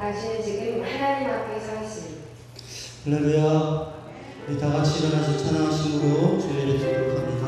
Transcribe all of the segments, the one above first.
당신은 지금 하나님 앞에 서 있습니다. 할렐루야. 우리 다 같이 일어나서 찬양하심으로 주의 예배 드리도록 합니다.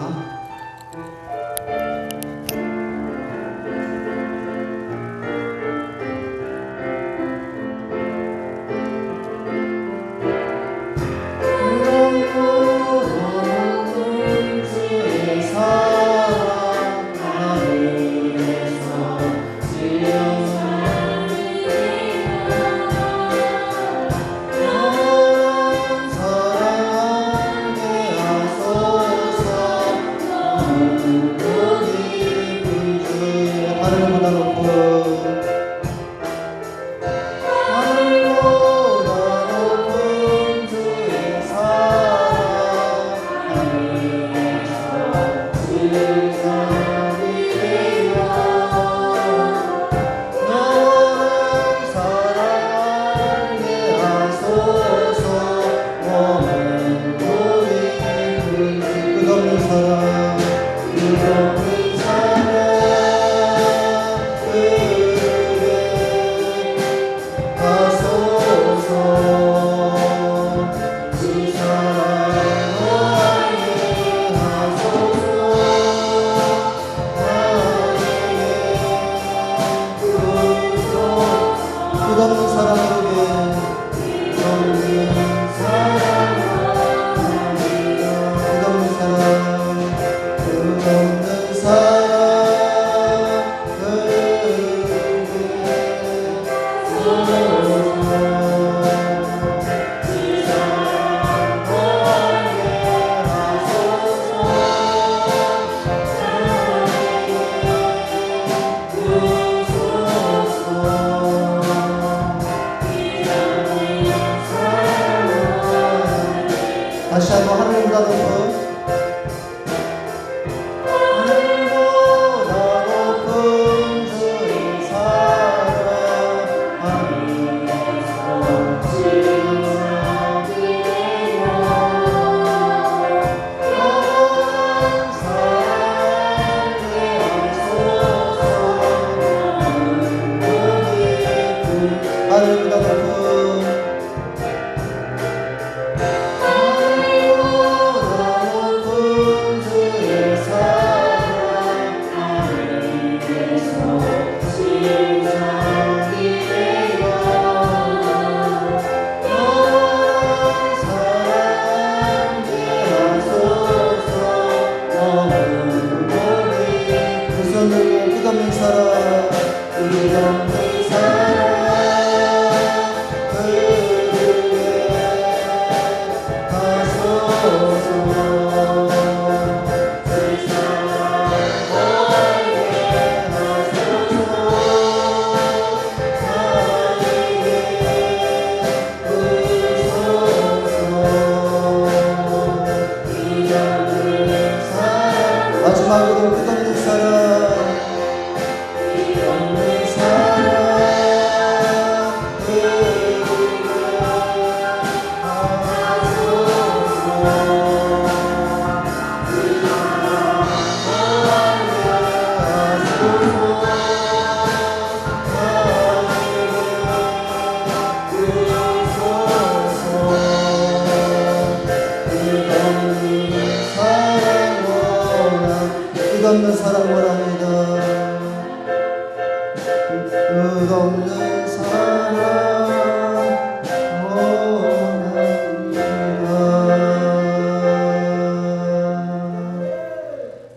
다시 한번 하늘보다 높은 주의 사랑 하늘에서 지어지네요. 영원 살게 하소서. 하늘보다 높은 끝없는 사랑, 끝없는 사랑 그에게 하소서. 세상 나에게 하소서. 나에게 주소서. 마지막으로 끝없는 사랑 끝없는 사랑 원합니다. 끝없는 사랑 원합니다.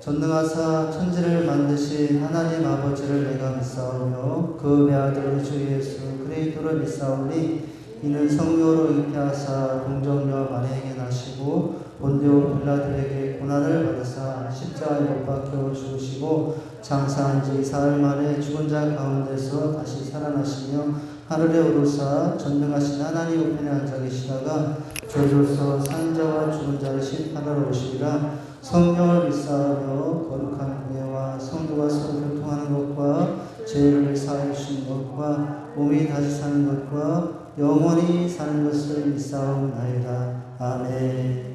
전능하사 천지를 만드신 하나님 아버지를 내가 믿사오며 그 외아들 주 예수 그리스도를 믿사오니 이는 성령으로 잉태하사 동정녀 마리아에게 나시고 본디오 빌라들에게 고난을 받으사 십자가에 못 박혀 죽으시고 장사한 지 사흘 만에 죽은 자 가운데서 다시 살아나시며 하늘에 오르사 전능하신 하나님 우편에 앉아 계시다가 저주로서 산 자와 죽은 자를 심판하러 오시리라. 성령을 믿사하며 거룩한 교회와 성도가 서로 교통하는 것과 죄를 사하여 주시는 것과 몸이 다시 사는 것과 영원히 사는 것을 믿사옵나이다. 아멘.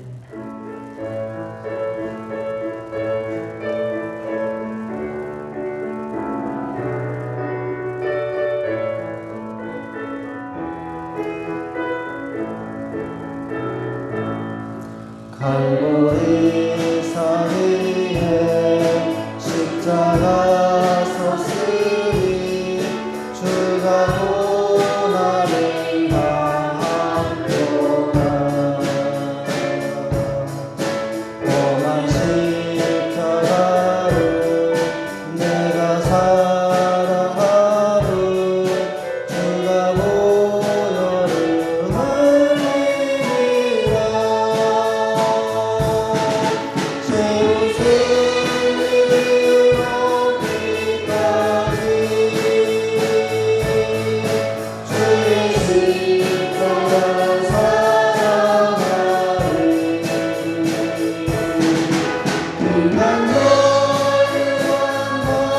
난 너를 만나기까지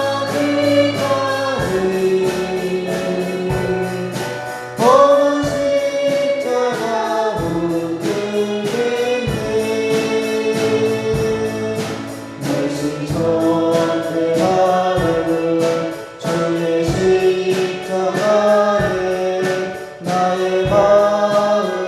험한 십자가 붙들겠네. 날씨 선택하는 주의 십자가에 나의 마음이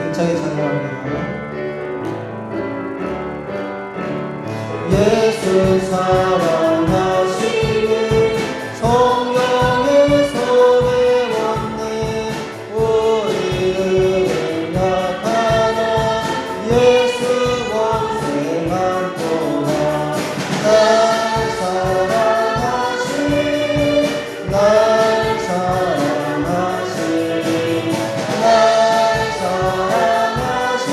힘차게 찬양합니다. 예수 사랑하시는 성령의 손에 왔네. 우리를 나타나 예수 원생한 동안 날 사랑하신 날 사랑하신 날 사랑하신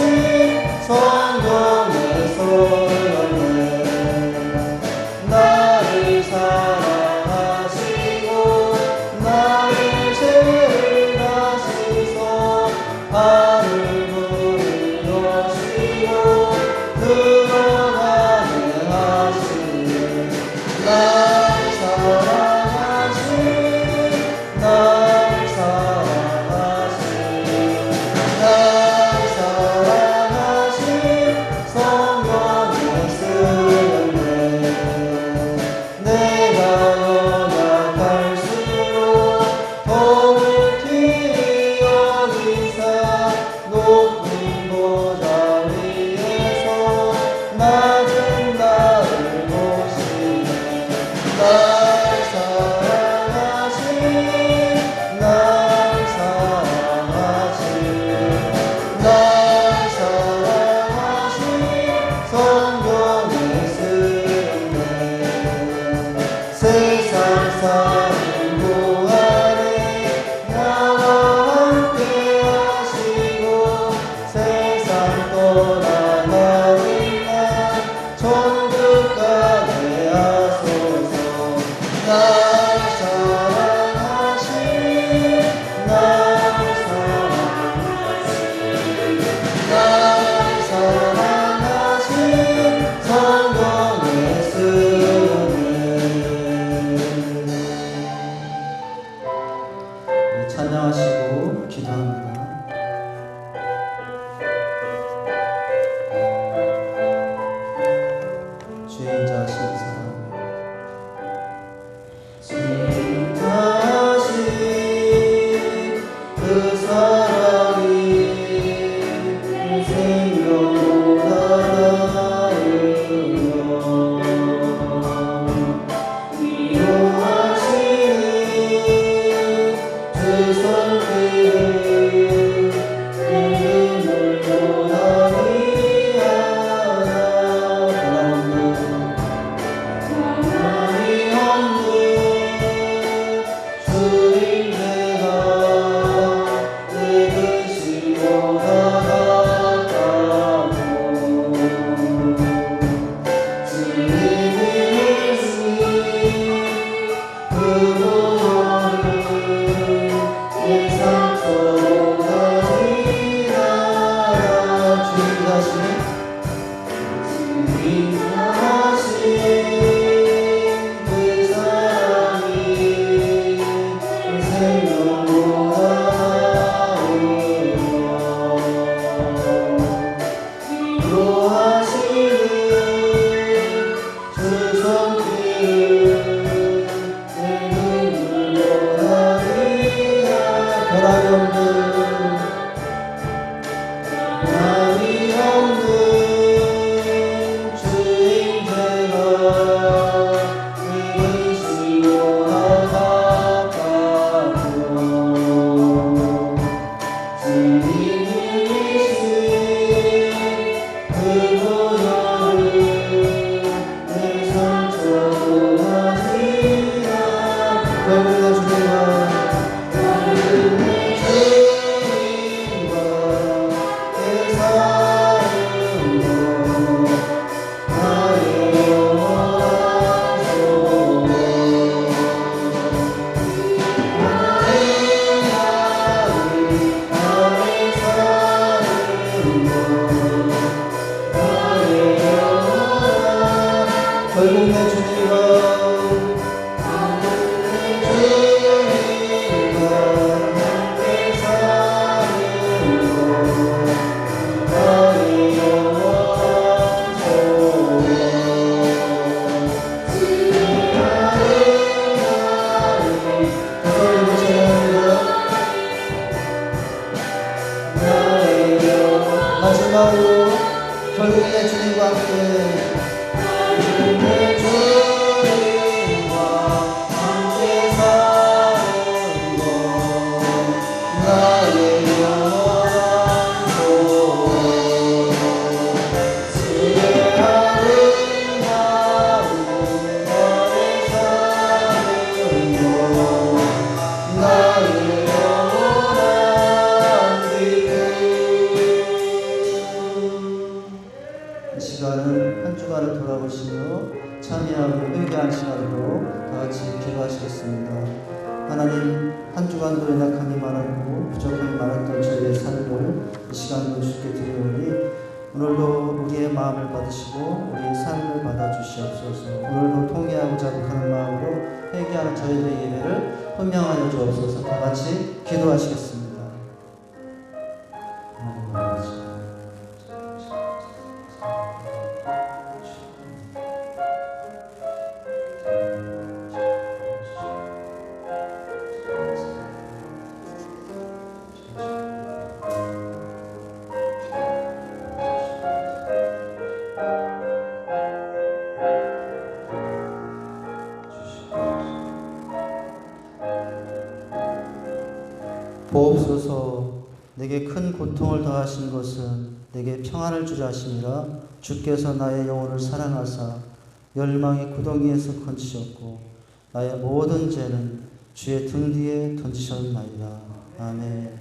성령의 손에 나를 사랑하시고 나의 죄를 다시서 나를 부르시고 드러나게 하시네. 날 사랑하신 날 사랑하신 날 사랑하신 성령의 쓰였네. 내가 연약할수록 더욱 기여기사 마지막으로 결국에 주님과 함께 결국에 주님과 함께 사는 것 나의 영원한 소원 수혜하는 마음 안에 사는 것 나의 영원한 이 시간은 한 주간을 돌아보시며 참여하고 회개하는 시간으로 다 같이 기도하시겠습니다. 하나님, 한 주간도 연약함이 많았고 부족함이 많았던 저희의 삶을 이 시간도 주께 드리오니 오늘도 우리의 마음을 받으시고 우리의 삶을 받아주시옵소서. 오늘도 통회하고 자복하는 마음으로 회개하는 저희들의 예배를 헌명하여 주옵소서. 다 같이 기도하시겠습니다. 보옵소서. 내게 큰 고통을 더하신 것은 내게 평안을 주려 하심이라. 주께서 나의 영혼을 사랑하사 멸망의 구덩이에서 건지셨고 나의 모든 죄는 주의 등 뒤에 던지셨나이다. 아멘.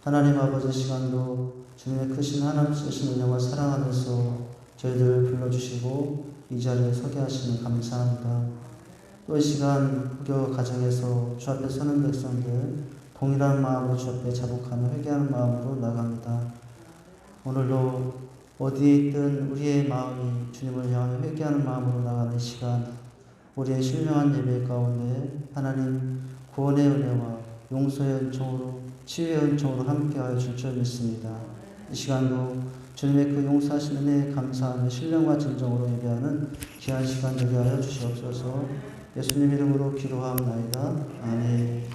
하나님 아버지, 시간도 주님의 크신 하나님 쓰신 은혜와 사랑하면서 저희들을 불러주시고 이 자리에 서게 하시니 감사합니다. 또 이 시간 후교 가정에서 주 앞에 서는 백성들 동일한 마음으로 주 앞에 자복하며 회개하는 마음으로 나갑니다. 오늘도 어디에 있든 우리의 마음이 주님을 향하여 회개하는 마음으로 나가는 시간, 우리의 신령한 예배 가운데 하나님 구원의 은혜와 용서의 은총으로 치유의 은총으로 함께하여 줄 줄 믿습니다. 이 시간도 주님의 그 용서하신 은혜에 감사하며 신령과 진정으로 예배하는 귀한 시간 되게 하여 주시옵소서. 예수님 이름으로 기도하옵나이다. 아멘.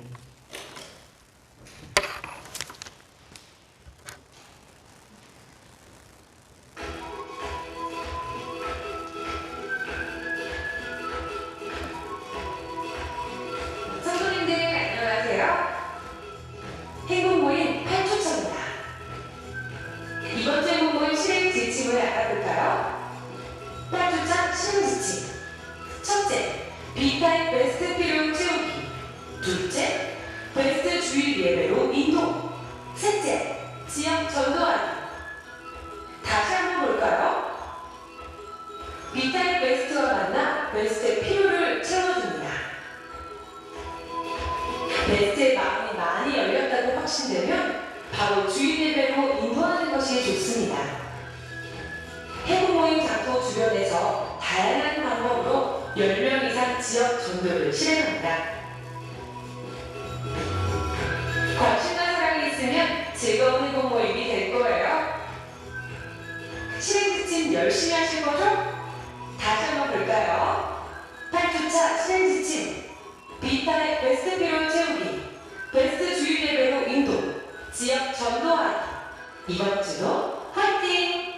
B타입 베스트 필요 채우기. 둘째, 베스트 주일 예배로 인도. 셋째, 지역 전도하기. 다시 한번 볼까요? B타입 베스트와 만나 베스트의 필요를 채워줍니다. 베스트의 마음이 많이 열렸다고 확신되면 바로 주일 예배로 인도하는 것이 좋습니다. 해군 모임 장소 주변에서 다양한 방법으로 10명 이상 지역 전도를 실행합니다. 관심과 사랑이 있으면 즐거운 해군 모임이 될 거예요. 실행 지침 열심히 하실 거죠? 다시 한번 볼까요? 8주차 실행 지침. B타입 베스트 필요 채우기. 베스트 주일 예배로 인도. 지역 전도하기. 이번 주도 화이팅!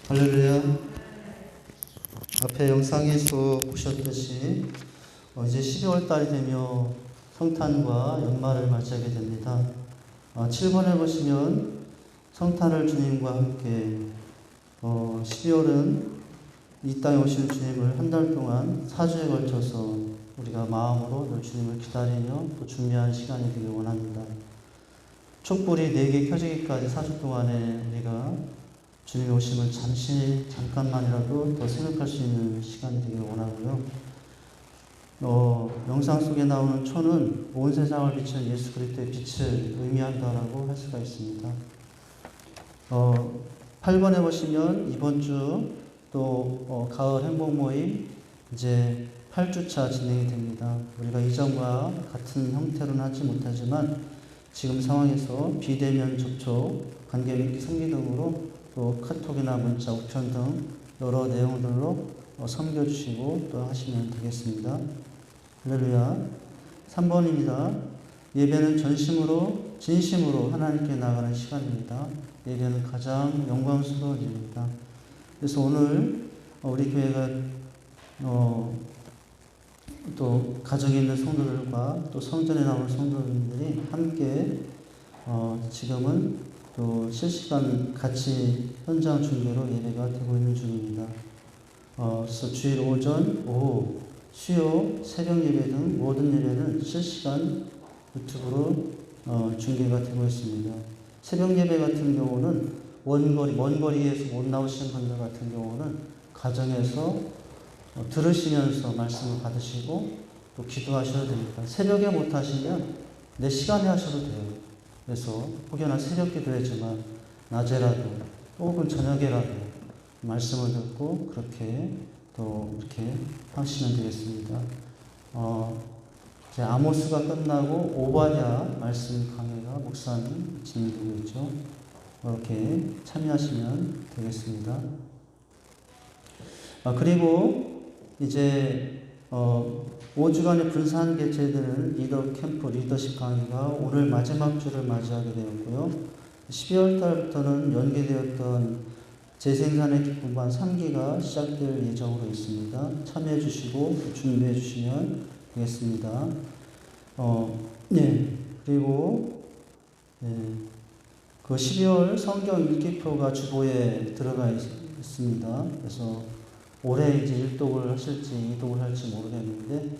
할렐루야. 앞에 영상에서 보셨듯이 이제 12월 달이 되며 성탄과 연말을 맞이하게 됩니다. 7번에 보시면 성탄을 주님과 함께 12월은 이 땅에 오시는 주님을 한 달 동안 4주에 걸쳐서 우리가 마음으로 늘 주님을 기다리며 또 준비하는 시간이 되길 원합니다. 촛불이 4개 켜지기까지 4주 동안에 우리가 주님의 오심을 잠깐만이라도 더 생각할 수 있는 시간이 되길 원하고요. 영상 속에 나오는 초는 온 세상을 비추는 예수 그리스도의 빛을 의미한다라고 할 수가 있습니다. 8번에 보시면 이번 주 또 가을 행복 모임 이제 8주차 진행이 됩니다. 우리가 이전과 같은 형태로는 하지 못하지만 지금 상황에서 비대면 접촉, 관계 맺기 성기 등으로 또 카톡이나 문자, 우편 등 여러 내용들로 섬겨주시고 또 하시면 되겠습니다. 할렐루야. 3번입니다. 예배는 전심으로 진심으로 하나님께 나가는 시간입니다. 예배는 가장 영광스러운 일입니다. 그래서 오늘 우리 교회가 또 가정에 있는 성도들과 또 성전에 나오는 성도들이 함께 지금은 또 실시간 같이 현장 중계로 예배가 되고 있는 중입니다. 그래서 주일 오전, 오후, 수요, 새벽 예배 등 모든 예배는 실시간 유튜브로 중계가 되고 있습니다. 새벽 예배 같은 경우는 먼 거리에서 못 나오시는 분들 같은 경우는 가정에서 들으시면서 말씀을 받으시고 또 기도하셔도 됩니다. 새벽에 못 하시면 내 시간에 하셔도 돼요. 그래서 혹여나 새벽 기도회지만 낮에라도 혹은 저녁에라도 말씀을 듣고 그렇게 또 이렇게 하시면 되겠습니다. 이제 아모스가 끝나고 오바댜 말씀 강해가 목사님 진행되고 있죠. 이렇게 참여하시면 되겠습니다. 그리고 이제 5주간의 분산 개최되는 리더 캠프 리더십 강의가 오늘 마지막 주를 맞이하게 되었고요. 12월 달부터는 연계되었던 재생산의 기쁨반 3기가 시작될 예정으로 있습니다. 참여해 주시고 준비해 주시면 되겠습니다. 그리고 그 12월 성경 읽기표가 주보에 들어가 있습니다. 그래서 올해 이제 일독을 하실지 이독을 할지 모르겠는데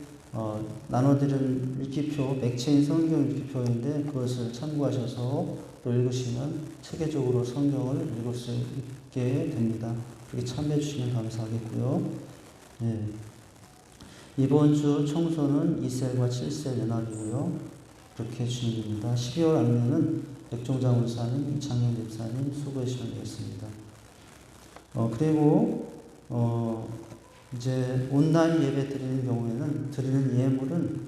나눠드린 읽기표, 맥체인 성경 읽기표인데 그것을 참고하셔서 또 읽으시면 체계적으로 성경을 읽을 수 있게 됩니다. 그렇게 참여해 주시면 감사하겠고요. 이번 주 청소는 2셀과 7셀 연합이고요. 그렇게 진행됩니다. 12월 안내는 백종장 원사님, 이창현 집사님 수고해 주시면 되겠습니다. 그리고 이제 온라인 예배 드리는 경우에는 드리는 예물은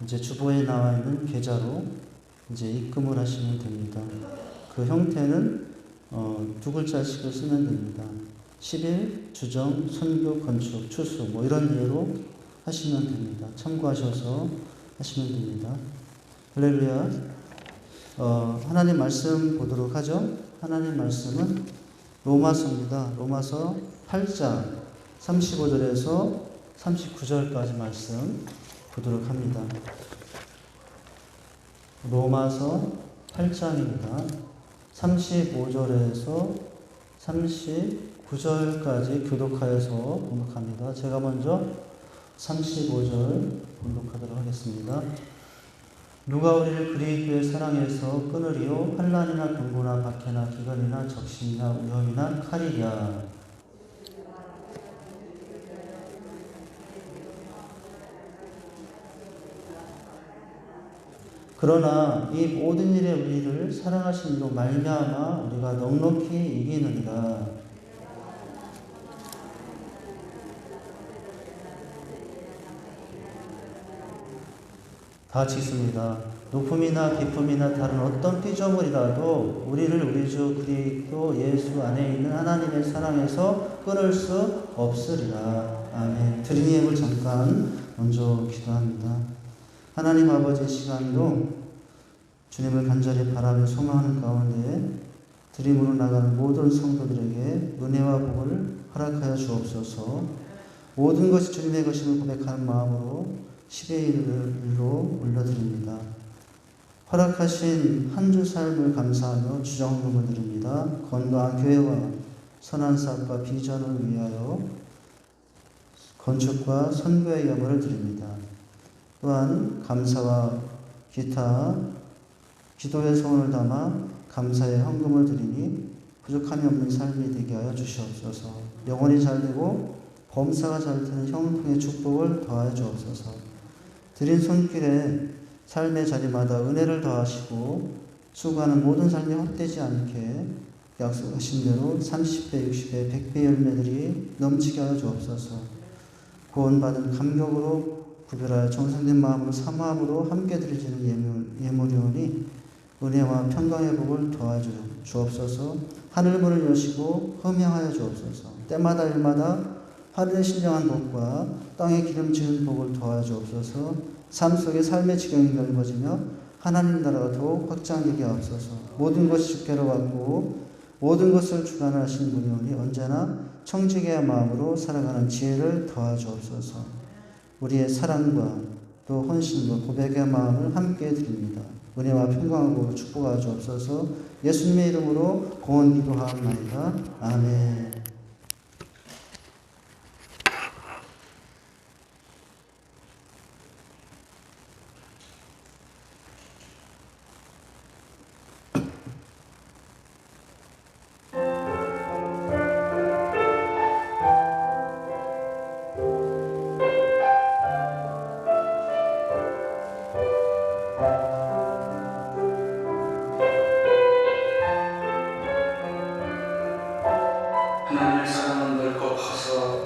이제 주보에 나와 있는 계좌로 이제 입금을 하시면 됩니다. 그 형태는 두 글자씩을 쓰면 됩니다. 10일, 주정, 선교, 건축, 추수 뭐 이런 예로 하시면 됩니다. 참고하셔서 하시면 됩니다. 할렐루야. 하나님 말씀 보도록 하죠. 하나님 말씀은 로마서입니다. 로마서 8장 35절에서 39절까지 말씀 보도록 합니다. 로마서 8장입니다. 35절에서 39절까지 교독하여서 봉독합니다. 제가 먼저 35절 봉독하도록 하겠습니다. 누가 우리를 그리스도의 사랑에서 끊으리요? 환난이나 병고나 박해나 기근이나 적신이나 위험이나 칼이랴. 그러나 이 모든 일에 우리를 사랑하신 이로 말미암아 우리가 넉넉히 이기느니라. 다 같이 읽습니다. 높음이나 깊음이나 다른 어떤 피조물이라도 우리를 우리 주 그리스도 예수 안에 있는 하나님의 사랑에서 끊을 수 없으리라. 아멘. 드린 예물 잠깐 먼저 기도합니다. 하나님 아버지 시간도 주님을 간절히 바라며 소망하는 가운데 드림으로 나가는 모든 성도들에게 은혜와 복을 허락하여 주옵소서. 모든 것이 주님의 것임을 고백하는 마음으로 10의 1로 올려드립니다. 허락하신 한 주 삶을 감사하며 주정금을 드립니다. 건강한 교회와 선한 사업과 비전을 위하여 건축과 선교의 염원을 드립니다. 또한 감사와 기타 기도의 소원을 담아 감사의 헌금을 드리니 부족함이 없는 삶이 되게 하여 주시옵소서. 영혼이 잘되고 범사가 잘 되는 형통의 축복을 더하여 주옵소서. 드린 손길에 삶의 자리마다 은혜를 더하시고 수고하는 모든 삶이 헛되지 않게 약속하신 대로 30배, 60배, 100배 열매들이 넘치게 하여 주옵소서. 구원받은 감격으로 구별하여 정상된 마음으로 사모함으로 함께 드려지는 예물이오니 은혜와 평강의 복을 더하여 주옵소서. 하늘문을 여시고 흠양하여 주옵소서. 때마다 일마다 하늘의 신령한 복과 땅에 기름지은 복을 더하여 주옵소서. 삶 속에 삶의 지경이 넓어지며 하나님 나라가 더욱 확장되게 하옵소서. 모든 것이 주께로 왔고 모든 것을 주관하신 분이오니 언제나 청지기의 마음으로 살아가는 지혜를 더하여 주옵소서. 우리의 사랑과 또 헌신과 고백의 마음을 함께 드립니다. 은혜와 평강으로 축복하여 주옵소서. 예수님의 이름으로 고언 기도하옵나이다. 아멘. 하나님의 사랑은 넓고 커서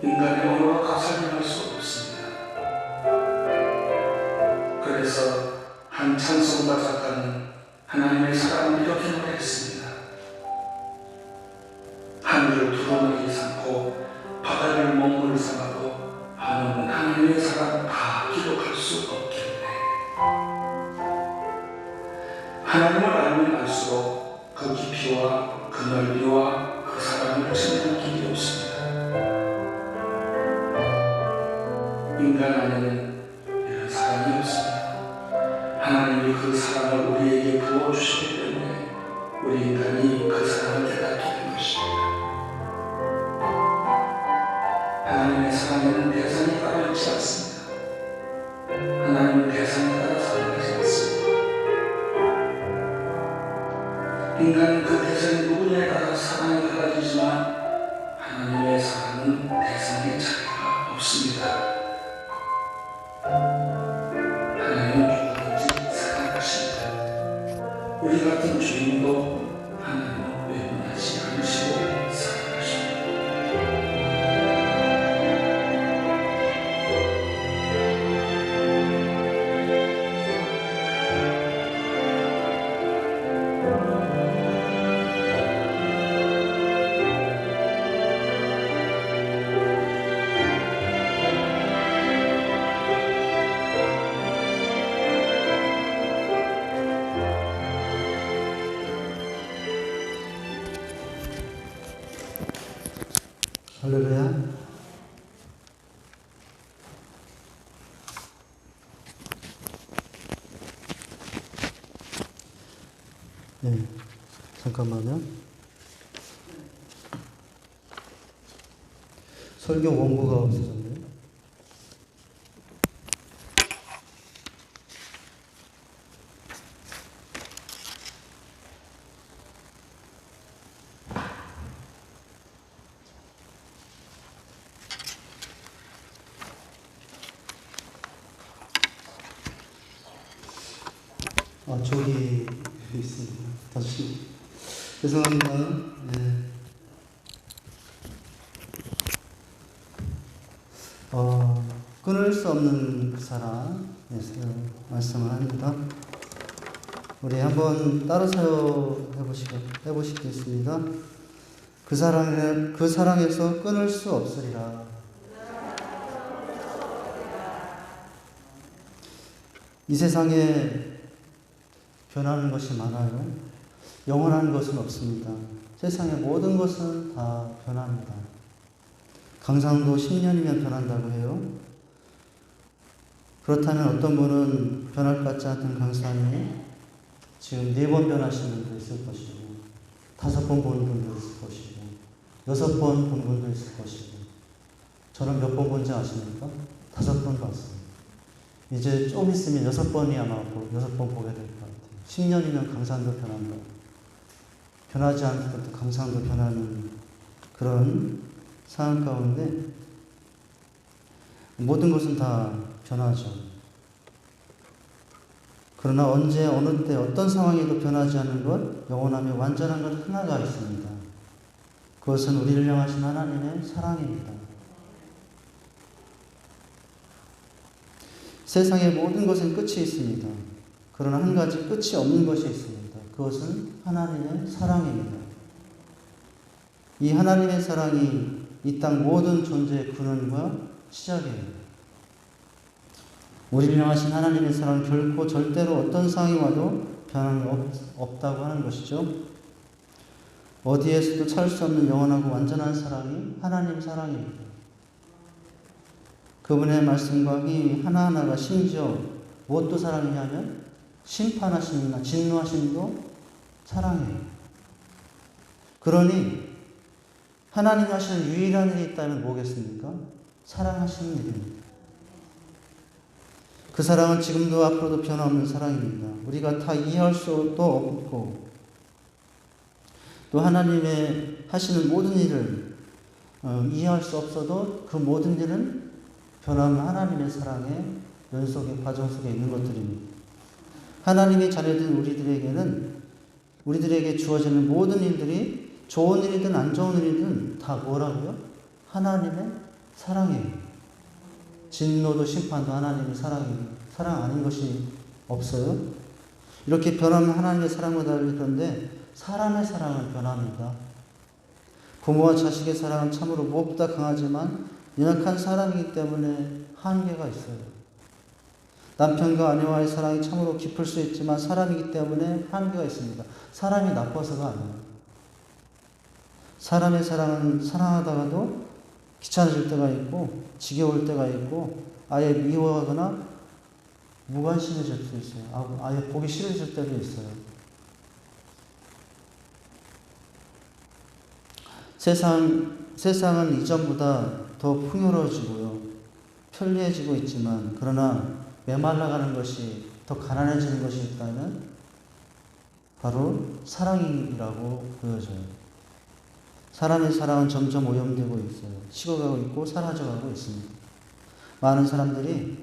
인간의 언어가 설명할 수 없습니다. 그래서 한 찬송가 작가는 하나님의 사랑을 이렇게 노래했습니다. 하늘을 두루마기 삼고 바다를 먹물 삼아도 한없는 하나님의 사랑 다 기록할 수 없겠네. 하나님을 알면 알수록 그 깊이와 그 넓이와 그 사랑을 찾는 길이 없습니다. 인간 안에는 이런 사랑이 없습니다. 하나님이 그 사랑을 우리에게 부어주시기 때문에 우리 인간이 그 사랑을 깨닫게 된 것입니다. 하나님의 사랑에는 대상이 따로 있지 않습니다. 하나님은 대상에 따라 사랑하지 않습니다. 인간은 그 대상이 누구냐에 따라 사랑이 달라지지만 하나님의 사랑은 대상의 차이가 없습니다. 하나님은 누구든지 사랑하십니다. 우리 같은 주인도 하나님은 외면하지 않으시고 사랑하십니다. 할렐루야. 네, 잠깐만요. 설교 원고가 없어졌네요. 저기 있습니다. 다시 죄송합니다. 네. 끊을 수 없는 그 사랑 말씀을 합니다. 우리 한번 따라 해보시겠습니다. 그 사랑에서 끊을 수 없으리라. 이 세상에 변하는 것이 많아요. 영원한 것은 없습니다. 세상의 모든 것은 다 변합니다. 강산도 10년이면 변한다고 해요. 그렇다면 어떤 분은 변할 것 같지 않던 강산이 지금 4번 변하신 분도 있을 것이고, 5번 본 분도 있을 것이고, 6번 본 분도 있을 것이고, 저는 몇 번 본지 아십니까? 5번 봤어요. 이제 좀 있으면 6번이 아마 6번 보게 될 것 같아요. 10년이면 강산도 변한다. 변하지 않을 것도 강산도 변하는 그런 상황 가운데 모든 것은 다 변하죠. 그러나 언제 어느 때 어떤 상황에도 변하지 않는 것, 영원하며 완전한 것 하나가 있습니다. 그것은 우리를 향하신 하나님의 사랑입니다. 세상의 모든 것은 끝이 있습니다. 그러나 한 가지 끝이 없는 것이 있습니다. 그것은 하나님의 사랑입니다. 이 하나님의 사랑이 이 땅 모든 존재의 근원과 시작이에요. 우리를 향하신 하나님의 사랑은 결코 절대로 어떤 상황이 와도 변함이 없다고 하는 것이죠. 어디에서도 찾을 수 없는 영원하고 완전한 사랑이 하나님 사랑입니다. 그분의 말씀과 힘 하나하나가 심지어 무엇도 사랑이냐면 심판하심이나 진노하심도 사랑이에요. 그러니 하나님 하시는 유일한 일이 있다면 뭐겠습니까? 사랑하시는 일입니다. 그 사랑은 지금도 앞으로도 변함없는 사랑입니다. 우리가 다 이해할 수도 없고 또 하나님의 하시는 모든 일을 이해할 수 없어도 그 모든 일은 변함없는 하나님의 사랑의 연속의 과정 속에 있는 것들입니다. 하나님의 자녀된 우리들에게 주어지는 모든 일들이 좋은 일이든 안 좋은 일이든 다 뭐라고요? 하나님의 사랑이에요. 진노도 심판도 하나님의 사랑이에요. 사랑 아닌 것이 없어요. 이렇게 변하는 하나님의 사랑과 달리 그런데 사람의 사랑은 변합니다. 부모와 자식의 사랑은 참으로 무엇보다 강하지만 연약한 사람이기 때문에 한계가 있어요. 남편과 아내와의 사랑이 참으로 깊을 수 있지만 사람이기 때문에 한계가 있습니다. 사람이 나빠서가 아니에요. 사람의 사랑은 사랑하다가도 귀찮아질 때가 있고 지겨울 때가 있고 아예 미워하거나 무관심해질 수 있어요. 아예 보기 싫어질 때도 있어요. 세상은 이전보다 더 풍요로워지고요. 편리해지고 있지만 그러나 메말라가는 것이 더 가난해지는 것이 있다면 바로 사랑이라고 보여져요. 사람의 사랑은 점점 오염되고 있어요. 식어가고 있고 사라져가고 있습니다. 많은 사람들이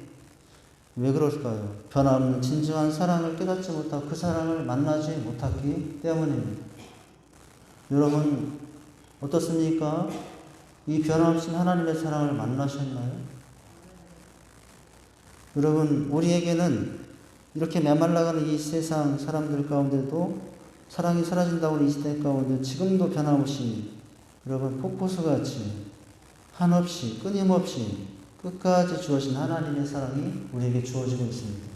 왜 그럴까요? 변함없는 진정한 사랑을 깨닫지 못하고 그 사랑을 만나지 못하기 때문입니다. 여러분 어떻습니까? 이 변함없인 하나님의 사랑을 만나셨나요? 여러분 우리에게는 이렇게 메말라가는 이 세상 사람들 가운데도 사랑이 사라진다고 하는 이 시대 가운데 지금도 변함없이 여러분 폭포수같이 한없이 끊임없이 끝까지 주어진 하나님의 사랑이 우리에게 주어지고 있습니다.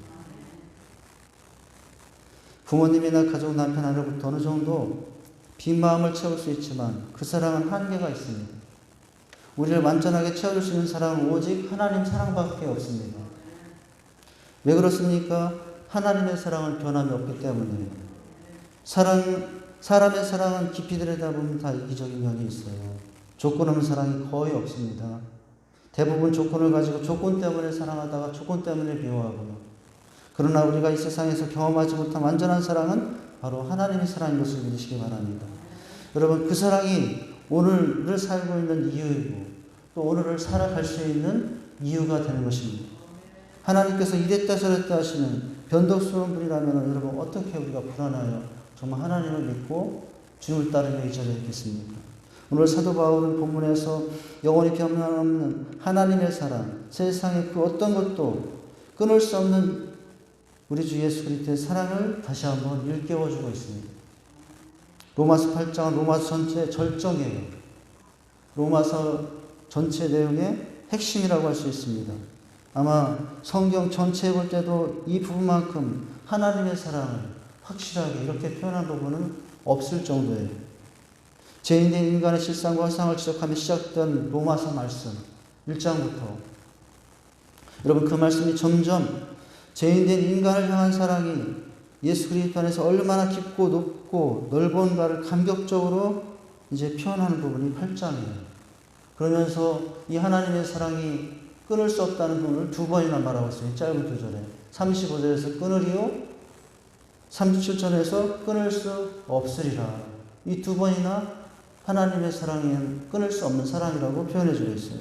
부모님이나 가족 남편 아내로부터 어느 정도 빈 마음을 채울 수 있지만 그 사랑은 한계가 있습니다. 우리를 완전하게 채워줄 수 있는 사랑은 오직 하나님 사랑밖에 없습니다. 왜 그렇습니까? 하나님의 사랑은 변함이 없기 때문이에요. 사람의 사랑은 깊이 들여다보면 다 이기적인 면이 있어요. 조건 없는 사랑이 거의 없습니다. 대부분 조건을 가지고 조건 때문에 사랑하다가 조건 때문에 미워하고요. 그러나 우리가 이 세상에서 경험하지 못한 완전한 사랑은 바로 하나님의 사랑인 것을 믿으시기 바랍니다. 여러분 그 사랑이 오늘을 살고 있는 이유이고 또 오늘을 살아갈 수 있는 이유가 되는 것입니다. 하나님께서 이랬다 저랬다 하시는 변덕스러운 분이라면 여러분 어떻게 우리가 불안하여 정말 하나님을 믿고 주님을 따르며 이 자리에 있겠습니까? 오늘 사도 바울은 본문에서 영원히 변함없는 하나님의 사랑, 세상의 그 어떤 것도 끊을 수 없는 우리 주 예수 그리스도의 사랑을 다시 한번 일깨워주고 있습니다. 로마서 8장은 로마서 전체의 절정이에요. 로마서 전체 내용의 핵심이라고 할 수 있습니다. 아마 성경 전체에 볼 때도 이 부분만큼 하나님의 사랑을 확실하게 이렇게 표현한 부분은 없을 정도예요. 죄인된 인간의 실상과 허상을 지적하며 시작된 로마서 말씀 1장부터 여러분 그 말씀이 점점 죄인된 인간을 향한 사랑이 예수 그리스도 안에서 얼마나 깊고 높고 넓은가를 감격적으로 이제 표현하는 부분이 8장이에요. 그러면서 이 하나님의 사랑이 끊을 수 없다는 부분을 두 번이나 말하고 있어요. 짧은 두 절에. 35절에서 끊으리요, 37절에서 끊을 수 없으리라. 이 두 번이나 하나님의 사랑은 끊을 수 없는 사랑이라고 표현해주고 있어요.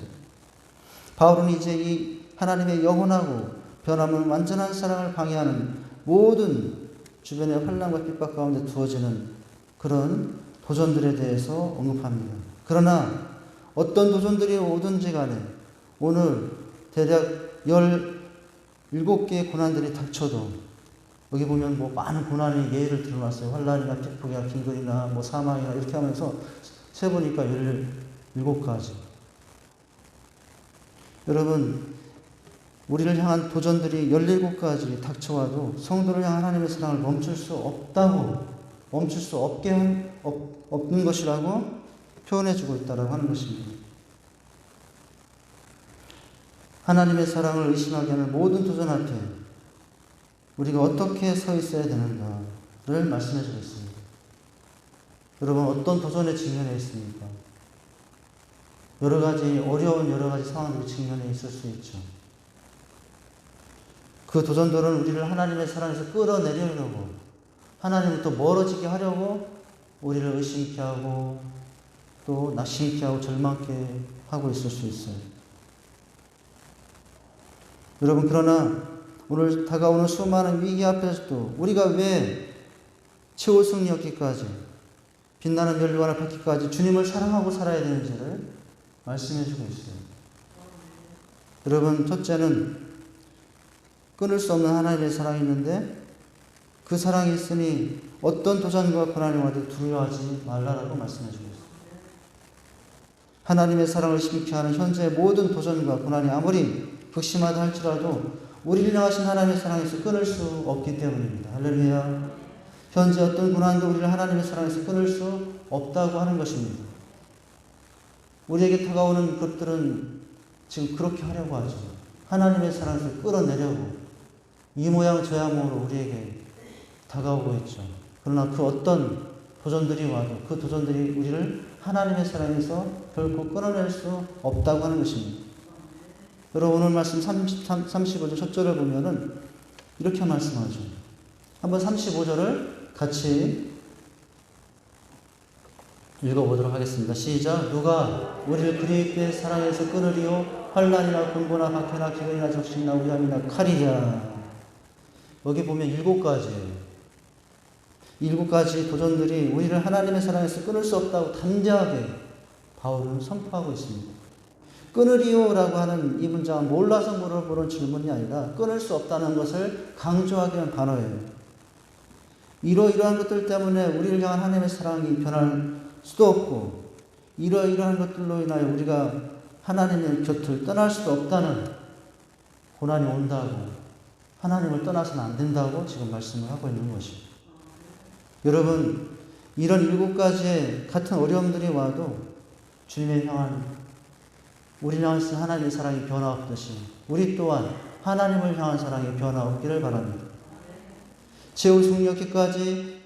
바울은 이제 이 하나님의 영원하고 변함없는 완전한 사랑을 방해하는 모든 주변의 환난과 핍박 가운데 두어지는 그런 도전들에 대해서 언급합니다. 그러나 어떤 도전들이 오든지 간에 오늘 대략 17개의 고난들이 닥쳐도 여기 보면 뭐 많은 고난의 예를 들어놨어요. 환난이나 핍박이나 빈곤이나 뭐 사망이나 이렇게 하면서 세보니까 17가지. 여러분 우리를 향한 도전들이 17가지 닥쳐와도 성도를 향한 하나님의 사랑을 멈출 수 없는 것이라고 표현해주고 있다고 하는 것입니다. 하나님의 사랑을 의심하게 하는 모든 도전 앞에 우리가 어떻게 서 있어야 되는가를 말씀해주고 있습니다. 여러분 어떤 도전에 직면해 있습니까? 어려운 여러 가지 상황들이 직면해 있을 수 있죠. 그 도전들은 우리를 하나님의 사랑에서 끌어내려고 하나님부터 멀어지게 하려고 우리를 의심케 하고 또 낙심케 하고 절망케 하고 있을 수 있어요. 여러분 그러나 오늘 다가오는 수많은 위기 앞에서도 우리가 왜 최후 승리 얻기까지 빛나는 연료관을 받기까지 주님을 사랑하고 살아야 되는지를 말씀해주고 있어요. 여러분 첫째는 끊을 수 없는 하나님의 사랑이 있는데 그 사랑이 있으니 어떤 도전과 고난이 와도 두려워하지 말라라고 말씀해주고 있습니다. 하나님의 사랑을 심게 하는 현재의 모든 도전과 고난이 아무리 극심하다 할지라도 우리를 향하신 하나님의 사랑에서 끊을 수 없기 때문입니다. 할렐루야. 현재 어떤 고난도 우리를 하나님의 사랑에서 끊을 수 없다고 하는 것입니다. 우리에게 다가오는 것들은 지금 그렇게 하려고 하죠. 하나님의 사랑에서 끌어내려고 이 모양 저 모양으로 우리에게 다가오고 있죠. 그러나 그 어떤 도전들이 와도 그 도전들이 우리를 하나님의 사랑에서 결코 끊어낼 수 없다고 하는 것입니다. 여러분 오늘 말씀 35절 첫 절을 보면은 이렇게 말씀하죠. 한번 35절을 같이 읽어보도록 하겠습니다. 시작. 누가 우리를 그리스도의 사랑에서 끊으리요 환난이나 곤고나 박해나 기근이나 적신이나 위험이나 칼이랴. 여기 보면 7가지예요. 7가지 도전들이 우리를 하나님의 사랑에서 끊을 수 없다고 담대하게 바울은 선포하고 있습니다. 끊으리요라고 하는 이 문장은 몰라서 물어보는 질문이 아니라 끊을 수 없다는 것을 강조하기 위한 단어예요. 이러이러한 것들 때문에 우리를 향한 하나님의 사랑이 변할 수도 없고 이러이러한 것들로 인하여 우리가 하나님의 곁을 떠날 수도 없다는 고난이 온다고 하나님을 떠나서는 안 된다고 지금 말씀을 하고 있는 것입니다. 여러분 이런 7가지의 같은 어려움들이 와도 주님을 향한 우리를 향한 하나님의 사랑이 변화없듯이 우리 또한 하나님을 향한 사랑이 변화없기를 바랍니다. 최후 승리하기까지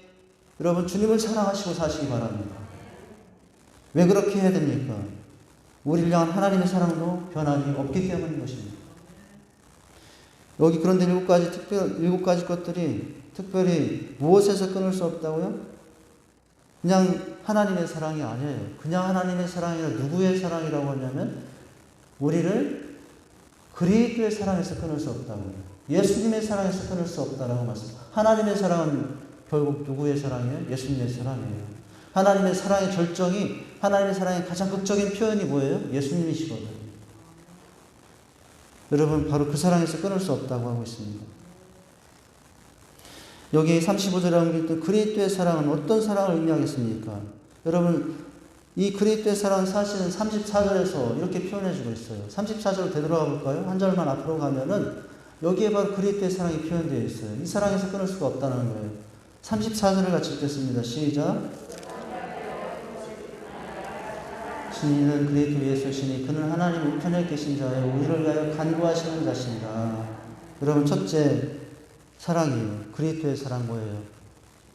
여러분 주님을 사랑하시고 사시기 바랍니다. 왜 그렇게 해야 됩니까? 우리를 향한 하나님의 사랑도 변함이 없기 때문인 것입니다. 여기 그런데 7가지 것들이 특별히 무엇에서 끊을 수 없다고요? 그냥 하나님의 사랑이 아니에요. 그냥 하나님의 사랑이 아니라 누구의 사랑이라고 하냐면 우리를 그리스도의 사랑에서 끊을 수 없다고요. 예수님의 사랑에서 끊을 수 없다라고 말씀합니다. 하나님의 사랑은 결국 누구의 사랑이에요? 예수님의 사랑이에요. 하나님의 사랑의 절정이 하나님의 사랑의 가장 극적인 표현이 뭐예요? 예수님이시거든요. 여러분 바로 그 사랑에서 끊을 수 없다고 하고 있습니다. 여기 35절에 나온 그리스도의 사랑은 어떤 사랑을 의미하겠습니까? 여러분 이 그리스도의 사랑은 사실은 34절에서 이렇게 표현해주고 있어요. 34절 되돌아가 볼까요? 한 절만 앞으로 가면은 여기에 바로 그리스도의 사랑이 표현되어 있어요. 이 사랑에서 끊을 수가 없다는 거예요. 34절을 같이 읽겠습니다. 시작. 신이는 그리스도 예수시니 그는 하나님 우편에 계신 자요 우리를 위하여 간구하시는 자신이라. 여러분, 첫째 사랑이에요. 그리스도의 사랑 뭐예요?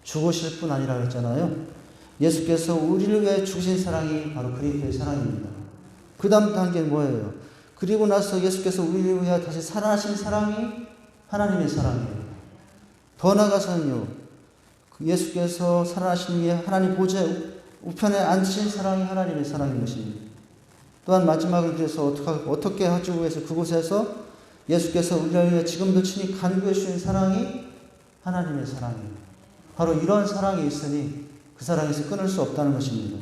죽으실 뿐 아니라 그랬잖아요. 예수께서 우리를 위해 죽으신 사랑이 바로 그리스도의 사랑입니다. 그 다음 단계는 뭐예요? 그리고 나서 예수께서 우리를 위해 다시 살아나신 사랑이 하나님의 사랑이에요. 더 나아가서는요, 예수께서 살아나신 위에 하나님 보좌 우편에 앉으신 사랑이 하나님의 사랑인 것입니다. 또한 마지막은 그래서 어떻게 하기 위해서 그곳에서 예수께서 우리를 위해 지금도 친히 간구해 주신 사랑이 하나님의 사랑이에요. 바로 이런 사랑이 있으니 그 사랑에서 끊을 수 없다는 것입니다.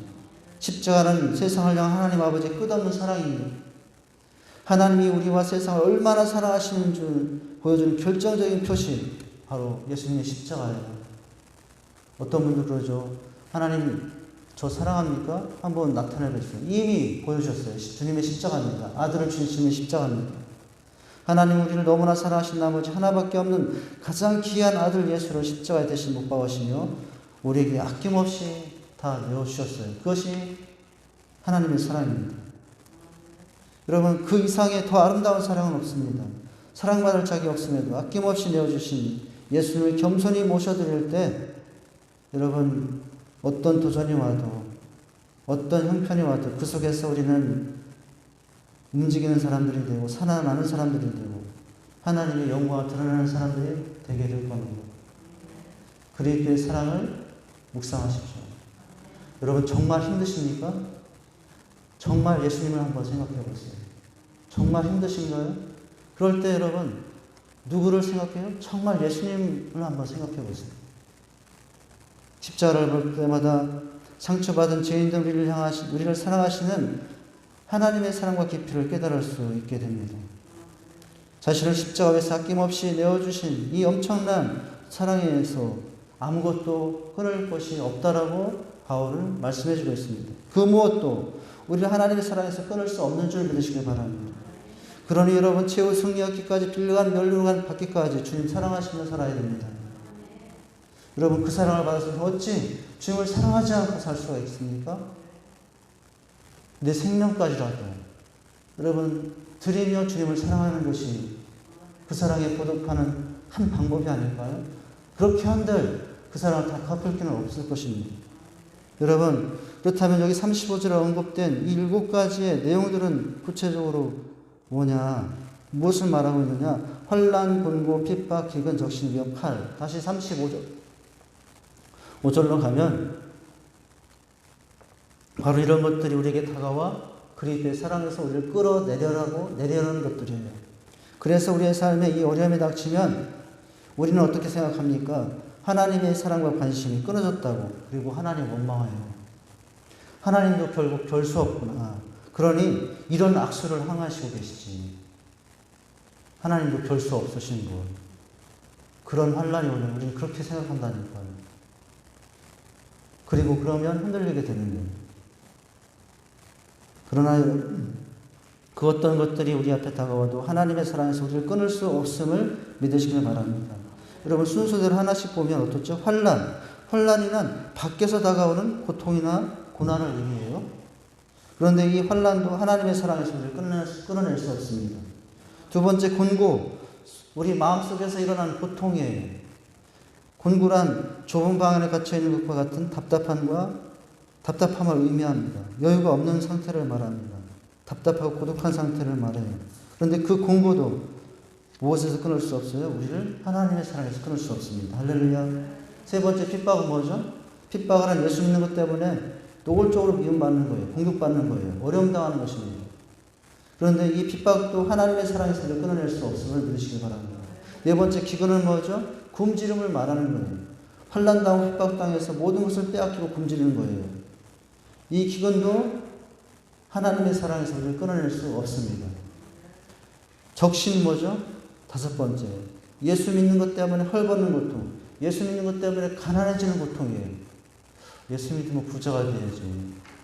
십자가는 세상을 향한 하나님 아버지의 끝없는 사랑입니다. 하나님이 우리와 세상을 얼마나 사랑하시는 줄 보여주는 결정적인 표시, 바로 예수님의 십자가예요. 어떤 분들 그러죠. 하나님 저 사랑합니까? 한번 나타내 보세요. 이미 보여주셨어요. 주님의 십자가입니다. 아들을 주신 주님의 십자가입니다. 하나님 우리를 너무나 사랑하신 나머지 하나밖에 없는 가장 귀한 아들 예수를 십자가에 대신 못 박으시며 우리에게 아낌없이 다 내어주셨어요. 그것이 하나님의 사랑입니다. 여러분, 그 이상의 더 아름다운 사랑은 없습니다. 사랑받을 자격이 없음에도 아낌없이 내어주신 예수님을 겸손히 모셔드릴 때, 여러분, 어떤 도전이 와도 어떤 형편이 와도 그 속에서 우리는 움직이는 사람들이 되고 살아나는 사람들이 되고 하나님의 영광을 드러내는 사람들이 되게 될 겁니다. 그리스도의 사랑을 묵상하십시오. 여러분, 정말 힘드십니까? 정말 예수님을 한번 생각해 보세요. 정말 힘드신가요? 그럴 때 여러분, 누구를 생각해요? 정말 예수님을 한번 생각해 보세요. 십자가를 볼 때마다 상처받은 죄인들 우리를 사랑하시는 하나님의 사랑과 깊이를 깨달을 수 있게 됩니다. 자신을 십자가 위에서 아낌없이 내어주신 이 엄청난 사랑에서 아무것도 끊을 것이 없다라고 바울은 말씀해주고 있습니다. 그 무엇도 우리를 하나님의 사랑에서 끊을 수 없는 줄 믿으시길 바랍니다. 그러니 여러분, 최후 승리하기까지 빌려간 멸류관 받기까지 주님 사랑하시며 살아야 됩니다. 여러분, 그 사랑을 받아서 어찌 주님을 사랑하지 않고 살 수가 있습니까? 내 생명까지라도 여러분 드리며 주님을 사랑하는 것이 그 사랑에 보답하는 한 방법이 아닐까요? 그렇게 한들 그 사랑을 다 갚을 길은 없을 것입니다. 여러분, 그렇다면 여기 35절에 언급된 이 7가지의 내용들은 구체적으로 뭐냐? 무엇을 말하고 있느냐? 환난, 곤고, 핍박, 기근, 적신, 위험, 칼. 다시 35절로 가면 바로 이런 것들이 우리에게 다가와 그리스도의 사랑에서 우리를 내려는 것들이에요. 그래서 우리의 삶에 이 어려움이 닥치면 우리는 어떻게 생각합니까? 하나님의 사랑과 관심이 끊어졌다고. 그리고 하나님 원망해요. 하나님도 결국 별 수 없구나. 그러니 이런 악수를 항하시고 계시지. 하나님도 별 수 없으신 분. 그런 환난이 오면 우리는 그렇게 생각한다니까요. 그리고 그러면 흔들리게 되는 거예요. 그러나 그 어떤 것들이 우리 앞에 다가와도 하나님의 사랑에서 우리를 끊을 수 없음을 믿으시길 바랍니다. 여러분, 순서대로 하나씩 보면 어떻죠? 환난이란 밖에서 다가오는 고통이나 고난을 의미해요. 그런데 이 환난도 하나님의 사랑에서 우리를 끊어낼 수 없습니다. 두 번째, 곤고. 우리 마음속에서 일어나는 고통이에요. 곤고란 좁은 방 안에 갇혀있는 것과 같은 답답함을 의미합니다. 여유가 없는 상태를 말합니다. 답답하고 고독한 상태를 말해요. 그런데 그 곤고도 무엇에서 끊을 수 없어요? 우리를 하나님의 사랑에서 끊을 수 없습니다. 할렐루야. 세 번째, 핍박은 뭐죠? 핍박을 한 예수 믿는 것 때문에 노골적으로 미움받는 거예요. 공격받는 거예요. 어려움 당하는 것입니다. 그런데 이 핍박도 하나님의 사랑에서 우리를 끊어낼 수 없음을 믿으시기 바랍니다. 네 번째, 기근은 뭐죠? 굶주림을 말하는 거예요. 환난당하고 핍박당해서 모든 것을 빼앗기고 굶주리는 거예요. 이 기근도 하나님의 사랑에서 우리를 끊어낼 수 없습니다. 적신은 뭐죠? 다섯 번째, 예수 믿는 것 때문에 헐벗는 고통, 예수 믿는 것 때문에 가난해지는 고통이에요. 예수 믿으면 부자가 돼야지.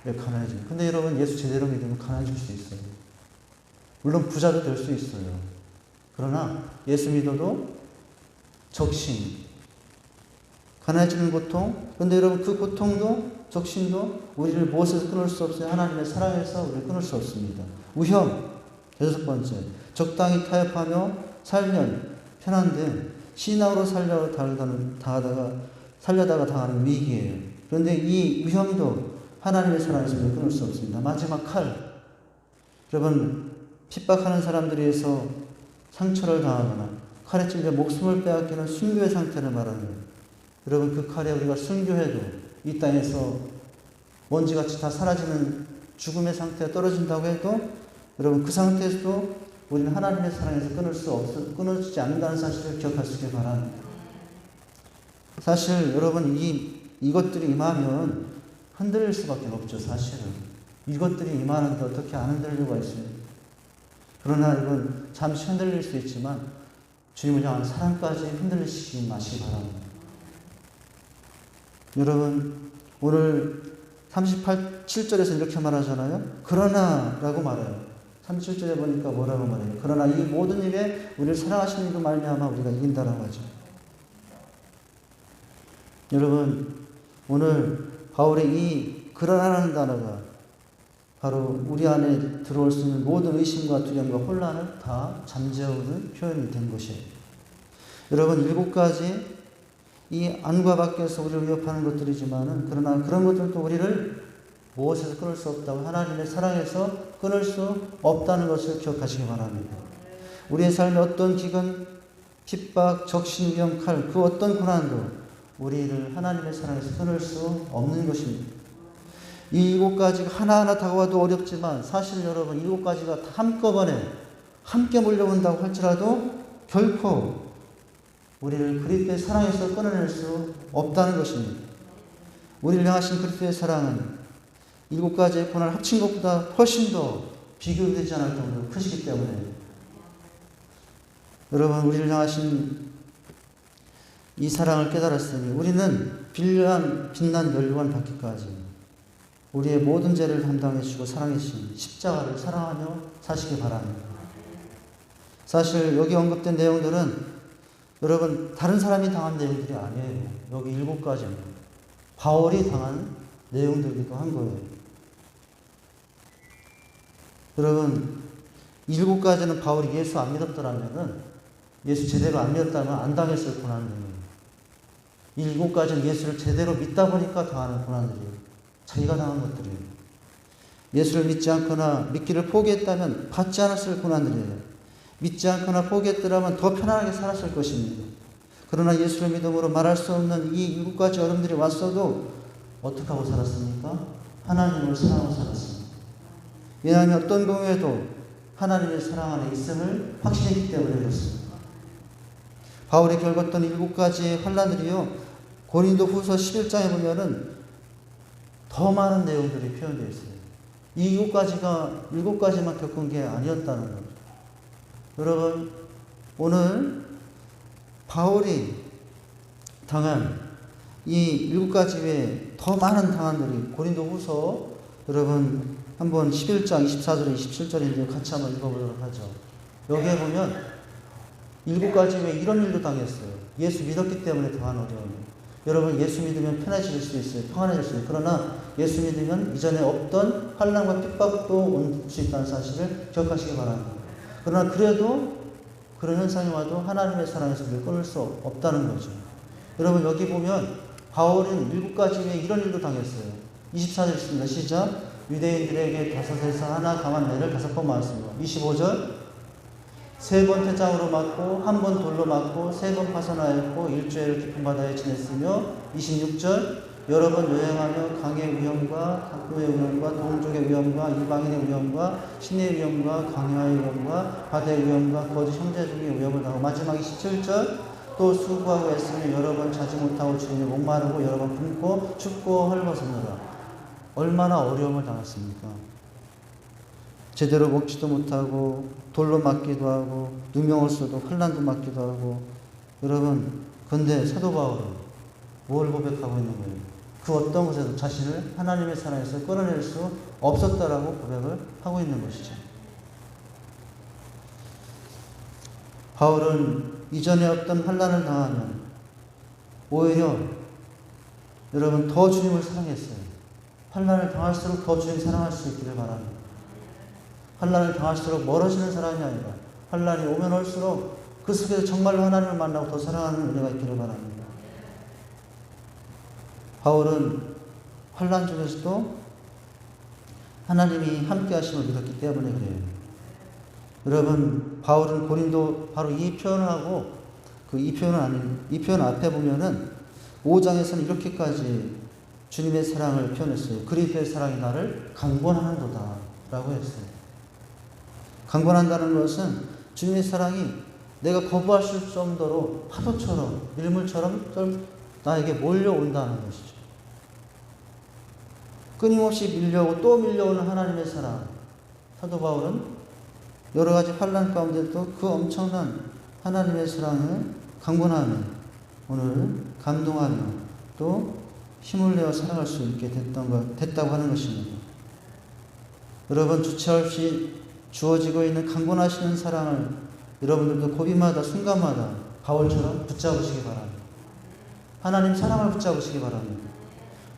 왜 가난해지는? 근데 여러분, 예수 제대로 믿으면 가난해질 수 있어요. 물론 부자도 될 수 있어요. 그러나 예수 믿어도 적신, 가난해지는 고통. 그런데 여러분 그 고통도 적신도 우리를 무엇에서 끊을 수 없어요? 하나님의 사랑에서 우리를 끊을 수 없습니다. 위험. 6번째. 적당히 타협하며 살면 편한데 신앙으로 살려다가 당하는 위기예요. 그런데 이 위험도 하나님의 사랑에서 우리를 끊을 수 없습니다. 마지막 칼. 여러분 핍박하는 사람들에 의해서 상처를 당하거나 칼에 찔려 목숨을 빼앗기는 순교의 상태를 말하는 거예요. 여러분 그 칼에 우리가 순교해도 이 땅에서 먼지같이 다 사라지는 죽음의 상태에 떨어진다고 해도 여러분 그 상태에서도 우리는 하나님의 사랑에서 끊어지지 않는다는 사실을 기억할 수 있길 바랍니다. 사실 여러분 이것들이 임하면 흔들릴 수밖에 없죠. 사실은 이것들이 임하는데 어떻게 안 흔들리가 있습니까? 그러나 여러분 잠시 흔들릴 수 있지만 주님을 향한 사랑까지 흔들리시지 마시기 바랍니다. 여러분 오늘 7절에서 이렇게 말하잖아요. 그러나 라고 말해요. 37절에 보니까 뭐라고 말해요. 그러나 이 모든 일에 우리를 사랑하시는 이로 말미암아 우리가 이긴다라고 하죠. 여러분 오늘 바울의 이 그러나라는 단어가 바로 우리 안에 들어올 수 있는 모든 의심과 두려움과 혼란을 다 잠재우는 표현이 된 것이에요. 여러분 7가지 이 안과 밖에서 우리를 위협하는 것들이지만은 그러나 그런 것들도 우리를 무엇에서 끊을 수 없다고 하나님의 사랑에서 끊을 수 없다는 것을 기억하시기 바랍니다. 우리의 삶의 어떤 기근, 핍박, 적신, 위험, 칼 그 어떤 고난도 우리를 하나님의 사랑에서 끊을 수 없는 것입니다. 이 7가지가 하나하나 다가와도 어렵지만 사실 여러분 7가지가 다 한꺼번에 함께 몰려온다고 할지라도 결코 우리를 그리스도의 사랑에서 끊어낼 수 없다는 것입니다. 우리를 향하신 그리스도의 사랑은 7가지의 고난을 합친 것보다 훨씬 더 비교되지 않을 정도로 크시기 때문에 여러분 우리를 향하신 이 사랑을 깨달았으니 우리는 빛난 연료관 닿기까지 우리의 모든 죄를 담당해 주시고 사랑해 주신 십자가를 사랑하며 사시기 바랍니다. 사실 여기 언급된 내용들은 여러분 다른 사람이 당한 내용들이 아니에요. 여기 7가지입니다. 바울이 당한 내용들이기도 한 거예요. 여러분 7가지는 바울이 예수 안 믿었더라면은 예수 제대로 안 믿었다면 안 당했을 고난들이에요. 7가지는 예수를 제대로 믿다 보니까 당하는 고난들이에요. 자기가 당한 것들이에요. 예수를 믿지 않거나 믿기를 포기했다면 받지 않았을 고난들이에요. 믿지 않거나 포기했더라면 더 편안하게 살았을 것입니다. 그러나 예수를 믿음으로 말할 수 없는 이 7가지 어려움들이 왔어도 어떻게 하고 살았습니까? 하나님을 사랑하고 살았습니다. 왜냐하면 어떤 경우에도 하나님의 사랑 안에 있음을 확신했기 때문에 그렇습니다. 바울이 겪었던 7가지의 환난들이요. 고린도 후서 11장에 보면은 더 많은 내용들이 표현되어 있어요. 이 7가지만 겪은 게 아니었다는 거죠. 여러분, 오늘 바울이 당한 이 7가지 외에 더 많은 당한들이 고린도 후서 여러분 한번 11장 24절에 27절인데 같이 한번 읽어보도록 하죠. 여기에 보면 7가지 외에 이런 일도 당했어요. 예수 믿었기 때문에 당한 어려움. 여러분 예수 믿으면 편해질 수 있어요. 평안해질 수 있어요. 그러나 예수 믿으면 이전에 없던 환난과 핍박도 올 수 있다는 사실을 기억하시기 바랍니다. 그러나 그래도 그런 현상이 와도 하나님의 사랑에서 우리를 끊을 수 없다는 거죠. 여러분 여기 보면 바울은 7가지 외에 이런 일도 당했어요. 24절 있습니다. 시작. 유대인들에게 다섯에서 하나 강한 매를 5번 맞았습니다. 25절. 3번 태장으로 맞고 1번 돌로 맞고 3번 파선하였고 일주일을 깊은 바다에 지냈으며 26절. 여러 번 여행하며 강의 위험과 각도의 위험과 동족의 위험과 이방인의 위험과 신의 위험과 강야의 위험과 바다의 위험과 거짓 형제 중의 위험을 당하고 마지막 27절. 또 수고하고 애쓰며 여러 번 자지 못하고 주님의 목마르고 여러 번 굶고 춥고 헐벗으느라. 얼마나 어려움을 당했습니까? 제대로 먹지도 못하고 돌로 맞기도 하고 누명을 써도 환난도 맞기도 하고. 여러분 근데 사도 바울은 뭘 고백하고 있는 거예요? 그 어떤 것에도 자신을 하나님의 사랑에서 끌어낼 수 없었다라고 고백을 하고 있는 것이죠. 바울은 이전에 어떤 환난을 당하면 오히려 여러분 더 주님을 사랑했어요. 환난을 당할수록 더 주님 사랑할 수 있기를 바랍니다. 환난을 당할수록 멀어지는 사람이 아니라 환난이 오면 올수록 그 속에서 정말로 하나님을 만나고 더 사랑하는 은혜가 있기를 바랍니다. 바울은 환난 중에서도 하나님이 함께 하심을 믿었기 때문에 그래요. 여러분 바울은 고린도 바로 이 표현을 하고 이 표현 앞에 보면은 5장에서는 이렇게까지 주님의 사랑을 표현했어요. 그리스도의 사랑이 나를 강권하는도다 라고 했어요. 강권한다는 것은 주님의 사랑이 내가 거부할 수 정도로 파도처럼 밀물처럼 나에게 몰려온다는 것이죠. 끊임없이 밀려오고 또 밀려오는 하나님의 사랑. 사도 바울은 여러 가지 환난 가운데도 그 엄청난 하나님의 사랑을 강권하며 오늘 감동하며 또 힘을 내어 살아갈 수 있게 됐다고 하는 것입니다. 여러분 주체 없이 주어지고 있는 강권하시는 사랑을 여러분들도 고비마다 순간마다 바울처럼 붙잡으시기 바랍니다. 하나님 사랑을 붙잡으시기 바랍니다.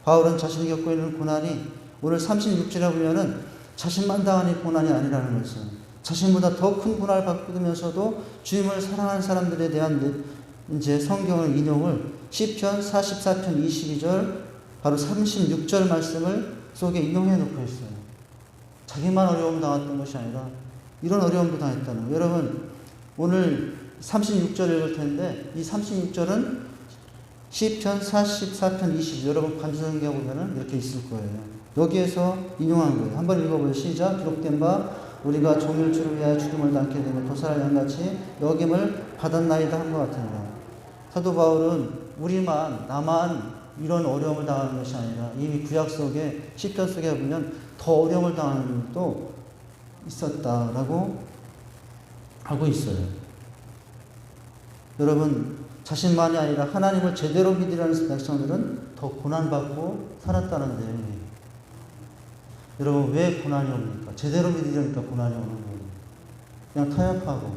바울은 자신이 겪고 있는 고난이 오늘 36절에 보면은 자신만 당하는 고난이 아니라는 것은 자신보다 더 큰 고난을 받으면서도 주님을 사랑하는 사람들에 대한 이제 성경을 인용을 시편 44편 22절 바로 36절 말씀을 속에 인용해 놓고 있어요. 자기만 어려움 당했던 것이 아니라 이런 어려움도 당했다는 거예요. 여러분 오늘 36절 읽을 텐데 이 36절은 시편 44편 20 여러분 관주성경 보면은 이렇게 있을 거예요. 여기에서 인용한 거예요. 한번 읽어보세요. 시작. 기록된 바 우리가 종일 주를 위하여 죽음을 당게 되면 도살할 양같이 여김을 받았나이다 한 것 같으니라. 사도 바울은 나만 이런 어려움을 당하는 것이 아니라 이미 구약 속에 시편 속에 보면 더 어려움을 당하는 것도 있었다라고 하고 있어요. 여러분 자신만이 아니라 하나님을 제대로 믿으려는 백성들은 더 고난받고 살았다는 내용이에요. 여러분 왜 고난이 옵니까? 제대로 믿으려니까 고난이 오는 거예요. 그냥 타협하고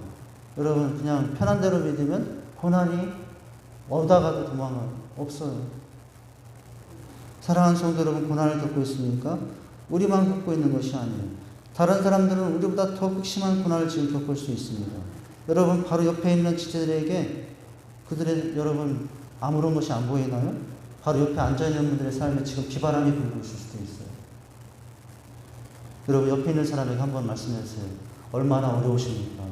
여러분 그냥 편한 대로 믿으면 고난이 오다가도 도망가 없어요. 사랑하는 성도 여러분 고난을 겪고 있습니까? 우리만 겪고 있는 것이 아니에요. 다른 사람들은 우리보다 더 극심한 고난을 지금 겪을 수 있습니다. 여러분 바로 옆에 있는 지체들에게 그들의 여러분 아무런 것이 안 보이나요? 바로 옆에 앉아있는 분들의 삶에 지금 비바람이 불고 있을 수도 있어요. 여러분 옆에 있는 사람에게 한번 말씀해주세요. 얼마나 어려우십니까?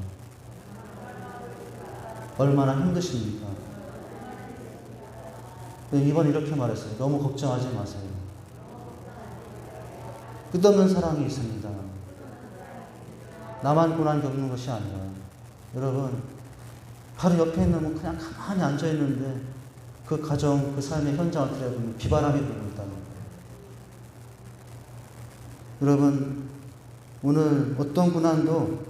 얼마나 힘드십니까? 이번 이렇게 말했어요. 너무 걱정하지 마세요. 끝없는 사랑이 있습니다. 나만 고난 겪는 것이 아니라 여러분 바로 옆에 있는 분 그냥 가만히 앉아있는데 그 가정, 그 삶의 현장을 들여다보면 비바람이 불고 있다는 거예요. 여러분 오늘 어떤 고난도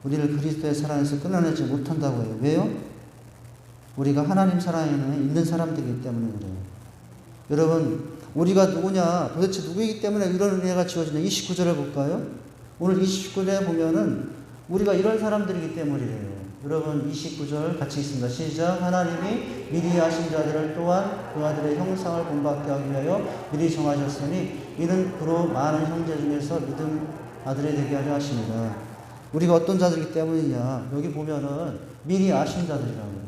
우리를 그리스도의 사랑에서 끊어내지 못한다고 해요. 왜요? 우리가 하나님 사랑에 있는 사람들이기 때문에 그래요. 여러분 우리가 누구냐 도대체 누구이기 때문에 이런 은혜가 지어지냐 29절을 볼까요? 오늘 29절에 보면은 우리가 이런 사람들이기 때문이래요. 여러분 29절 같이 있습니다. 시작. 하나님이 미리 아신 자들을 또한 그 아들의 형상을 본받게 하기 위하여 미리 정하셨으니 이는 그로 많은 형제 중에서 믿음 아들이 되게 하려 하십니다. 우리가 어떤 자들이기 때문이냐 여기 보면은 미리 아신 자들이라고요.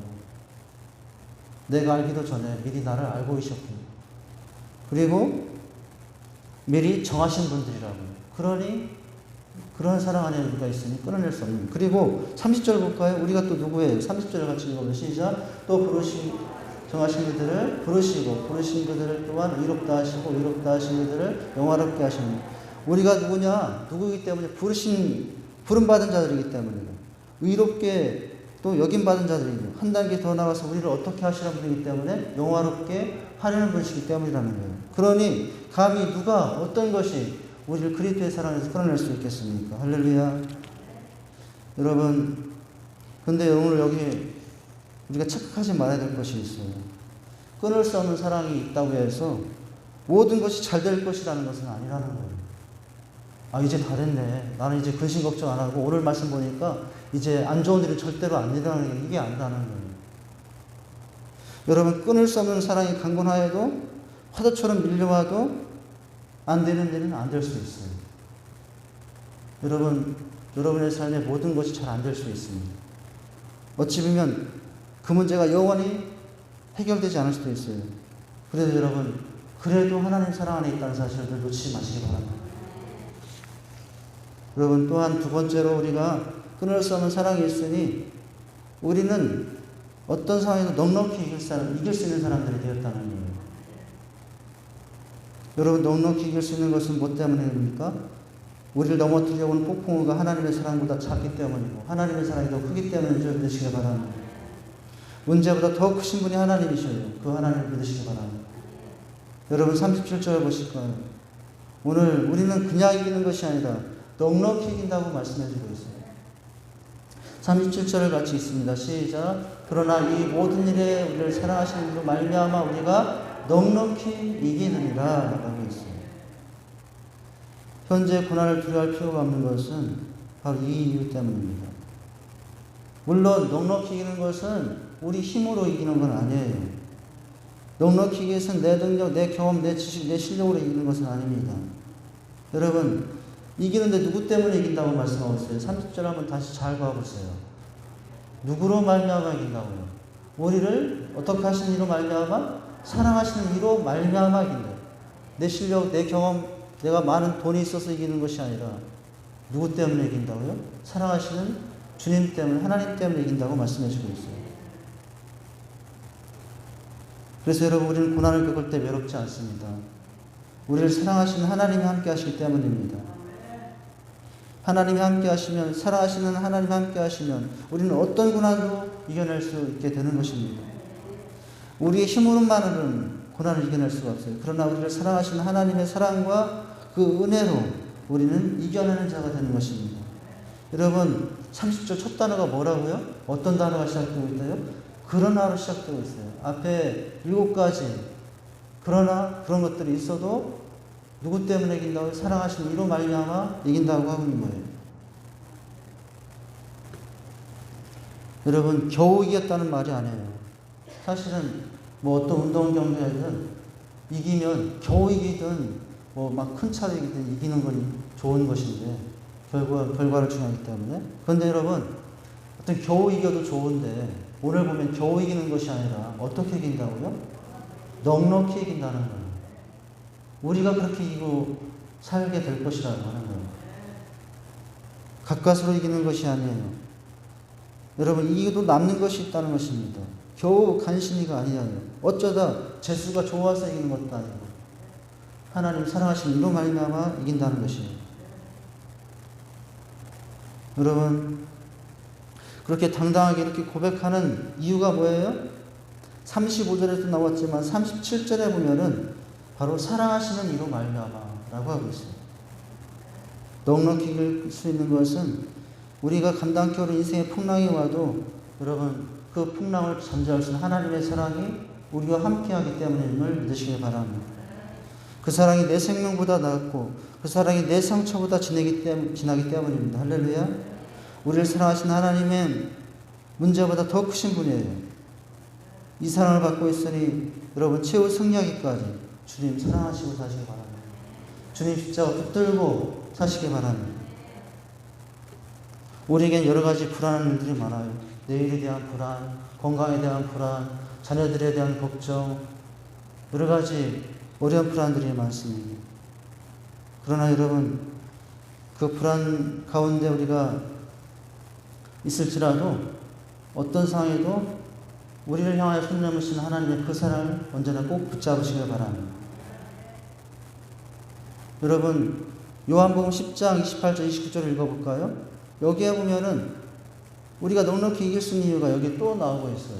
내가 알기도 전에 미리 나를 알고 계셨고 그리고 미리 정하신 분들이라고요. 그러니 그런 사랑 안에 우리가 있으니 끊어낼 수 없는. 그리고 30절 볼까요? 우리가 또 누구예요? 30절을 같이 읽어보면 시작. 또 정하신 그들을 부르시고 부르신 그들을 또한 의롭다 하시고 의롭다 하신 그들을 영화롭게 하시니 우리가 누구냐? 누구이기 때문에 부름받은 자들이기 때문이에요. 의롭게 또 여김받은 자들이고 한 단계 더 나가서 우리를 어떻게 하시는 분이기 때문에 영화롭게 하려는 분이시기 때문이라는 거예요. 그러니 감히 누가 어떤 것이 우리를 그리스도의 사랑에서 끌어낼 수 있겠습니까? 할렐루야. 여러분 근데 오늘 여기 우리가 착각하지 말아야 될 것이 있어요. 끊을 수 없는 사랑이 있다고 해서 모든 것이 잘 될 것이라는 것은 아니라는 거예요. 아 이제 다 됐네. 나는 이제 근심 걱정 안 하고 오늘 말씀 보니까 이제 안 좋은 일은 절대로 안 일어나는 게 이게 아니라는 거예요. 여러분 끊을 수 없는 사랑이 강건하여도 파도처럼 밀려와도 안 되는 데는 안 될 수 있어요. 여러분의 삶에 모든 것이 잘 안 될 수 있습니다. 어찌 보면 그 문제가 영원히 해결되지 않을 수도 있어요. 그래도 여러분, 그래도 하나님 사랑 안에 있다는 사실을 놓치지 마시기 바랍니다. 여러분, 또한 두 번째로 우리가 끊을 수 없는 사랑이 있으니 우리는 어떤 상황에서 넉넉히 이길 수 있는 사람들이 되었다는 거예요. 여러분, 넉넉히 이길 수 있는 것은 뭐 때문입니까? 우리를 넘어뜨리려고 하는 폭풍우가 하나님의 사랑보다 작기 때문이고 하나님의 사랑이 더 크기 때문인 줄 믿으시기 바랍니다. 문제보다 더 크신 분이 하나님이셔요. 그 하나님을 믿으시기 바랍니다. 여러분 37절 보실까요? 오늘 우리는 그냥 이기는 것이 아니라 넉넉히 이긴다고 말씀해주고 있어요. 37절을 같이 읽습니다. 시작. 그러나 이 모든 일에 우리를 사랑하시는 이로 말미암아 우리가 넉넉히 이기느니라 라고 있어요. 현재 고난을 두려워할 필요가 없는 것은 바로 이 이유 때문입니다. 물론 넉넉히 이기는 것은 우리 힘으로 이기는 건 아니에요. 넉넉히 이기는 것은 내 능력, 내 경험, 내 지식, 내 실력으로 이기는 것은 아닙니다. 여러분, 이기는데 누구 때문에 이긴다고 말씀하고 있어요? 30절 한번 다시 잘 봐보세요. 누구로 말미암아 이긴다고요? 우리를 어떻게 하시는 이로 말미암아? 사랑하시는 이로 말미암아 이긴다. 내 실력, 내 경험, 내가 많은 돈이 있어서 이기는 것이 아니라 누구 때문에 이긴다고요? 사랑하시는 주님 때문에, 하나님 때문에 이긴다고 말씀해 주고 있어요. 그래서 여러분, 우리는 고난을 겪을 때 외롭지 않습니다. 우리를 사랑하시는 하나님이 함께 하시기 때문입니다. 하나님이 함께 하시면, 사랑하시는 하나님이 함께 하시면 우리는 어떤 고난도 이겨낼 수 있게 되는 것입니다. 우리의 힘으로만은 고난을 이겨낼 수가 없어요. 그러나 우리를 사랑하시는 하나님의 사랑과 그 은혜로 우리는 이겨내는 자가 되는 것입니다. 여러분, 30절 첫 단어가 뭐라고요? 어떤 단어가 시작되고 있어요? 그러나로 시작되고 있어요. 앞에 7가지 그러나 그런 것들이 있어도 누구 때문에 이긴다고? 사랑하시는 이로 말미암아 이긴다고 하고 있는 거예요. 여러분, 겨우 이겼다는 말이 아니에요. 사실은 뭐 어떤 운동 경기하든 이기면 겨우 이기든 뭐 막 큰 차로 이기든 이기는 건 좋은 것인데 결과를 중요하기 때문에. 그런데 여러분, 어떤 겨우 이겨도 좋은데 오늘 보면 겨우 이기는 것이 아니라 어떻게 이긴다고요? 넉넉히 이긴다는 거예요. 우리가 그렇게 이기고 살게 될 것이라고 하는 거예요. 가까스로 이기는 것이 아니에요. 여러분, 이기도 남는 것이 있다는 것입니다. 겨우 간신히가 아니에요. 어쩌다 재수가 좋아서 이기는 것도 아니고 하나님 사랑하시는 이로 말미암아 이긴다는 것이에요. 여러분, 그렇게 당당하게 이렇게 고백하는 이유가 뭐예요? 35절에도 나왔지만 37절에 보면은 바로 사랑하시는 이로 말미암아라고 하고 있어요. 넉넉히 이길 수 있는 것은 우리가 감당케 어려운 인생의 풍랑이 와도 여러분, 그 풍랑을 잠재울 수 있는 하나님의 사랑이 우리와 함께하기 때문임을 믿으시기 바랍니다. 그 사랑이 내 생명보다 낫고 그 사랑이 내 상처보다 진하기 때문입니다. 할렐루야. 우리를 사랑하시는 하나님은 문제보다 더 크신 분이에요. 이 사랑을 받고 있으니 여러분, 최후 승리하기까지 주님 사랑하시고 사시기 바랍니다. 주님 십자가 붙들고 사시기 바랍니다. 우리에겐 여러 가지 불안한 일들이 많아요. 내일에 대한 불안, 건강에 대한 불안, 자녀들에 대한 걱정, 여러 가지 어려운 불안들이 많습니다. 그러나 여러분, 그 불안 가운데 우리가 있을지라도 어떤 상황에도 우리를 향하여 손 내미시는 하나님의 그 사랑을 언제나 꼭 붙잡으시길 바랍니다. 여러분, 요한복음 10장 28절 29절을 읽어볼까요? 여기에 보면은 우리가 넉넉히 이길 수 있는 이유가 여기 또 나오고 있어요.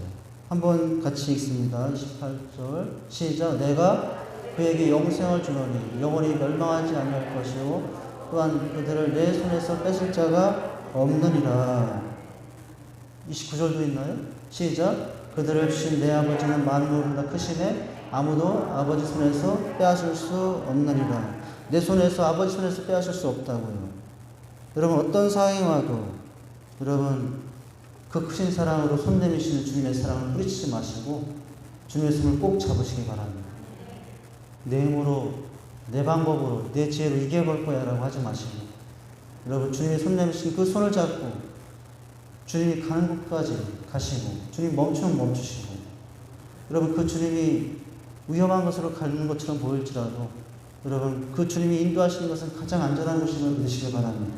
한번 같이 읽습니다. 28절 시작. 내가 그에게 영생을 주노니 영원히 멸망하지 아니할 것이요 또한 그들을 내 손에서 뺏을 자가 없느니라. 29절도 있나요? 시작. 그들을 주신 내 아버지는 만물보다 크시네 아무도 아버지 손에서 빼앗을 수 없느니라. 내 손에서, 아버지 손에서 빼앗을 수 없다고요. 여러분, 어떤 상황이 와도 여러분, 그 크신 사랑으로 손 내미시는 주님의 사랑을 뿌리치지 마시고 주님의 손을 꼭 잡으시기 바랍니다. 내 힘으로, 내 방법으로, 내 지혜로 이겨볼 거야 라고 하지 마시고, 여러분 주님이 손 내미신 그 손을 잡고 주님이 가는 곳까지 가시고, 주님 멈추면 멈추시고, 여러분 그 주님이 위험한 것으로 가는 것처럼 보일지라도 여러분 그 주님이 인도하시는 것은 가장 안전한 곳임을 믿으시길 바랍니다.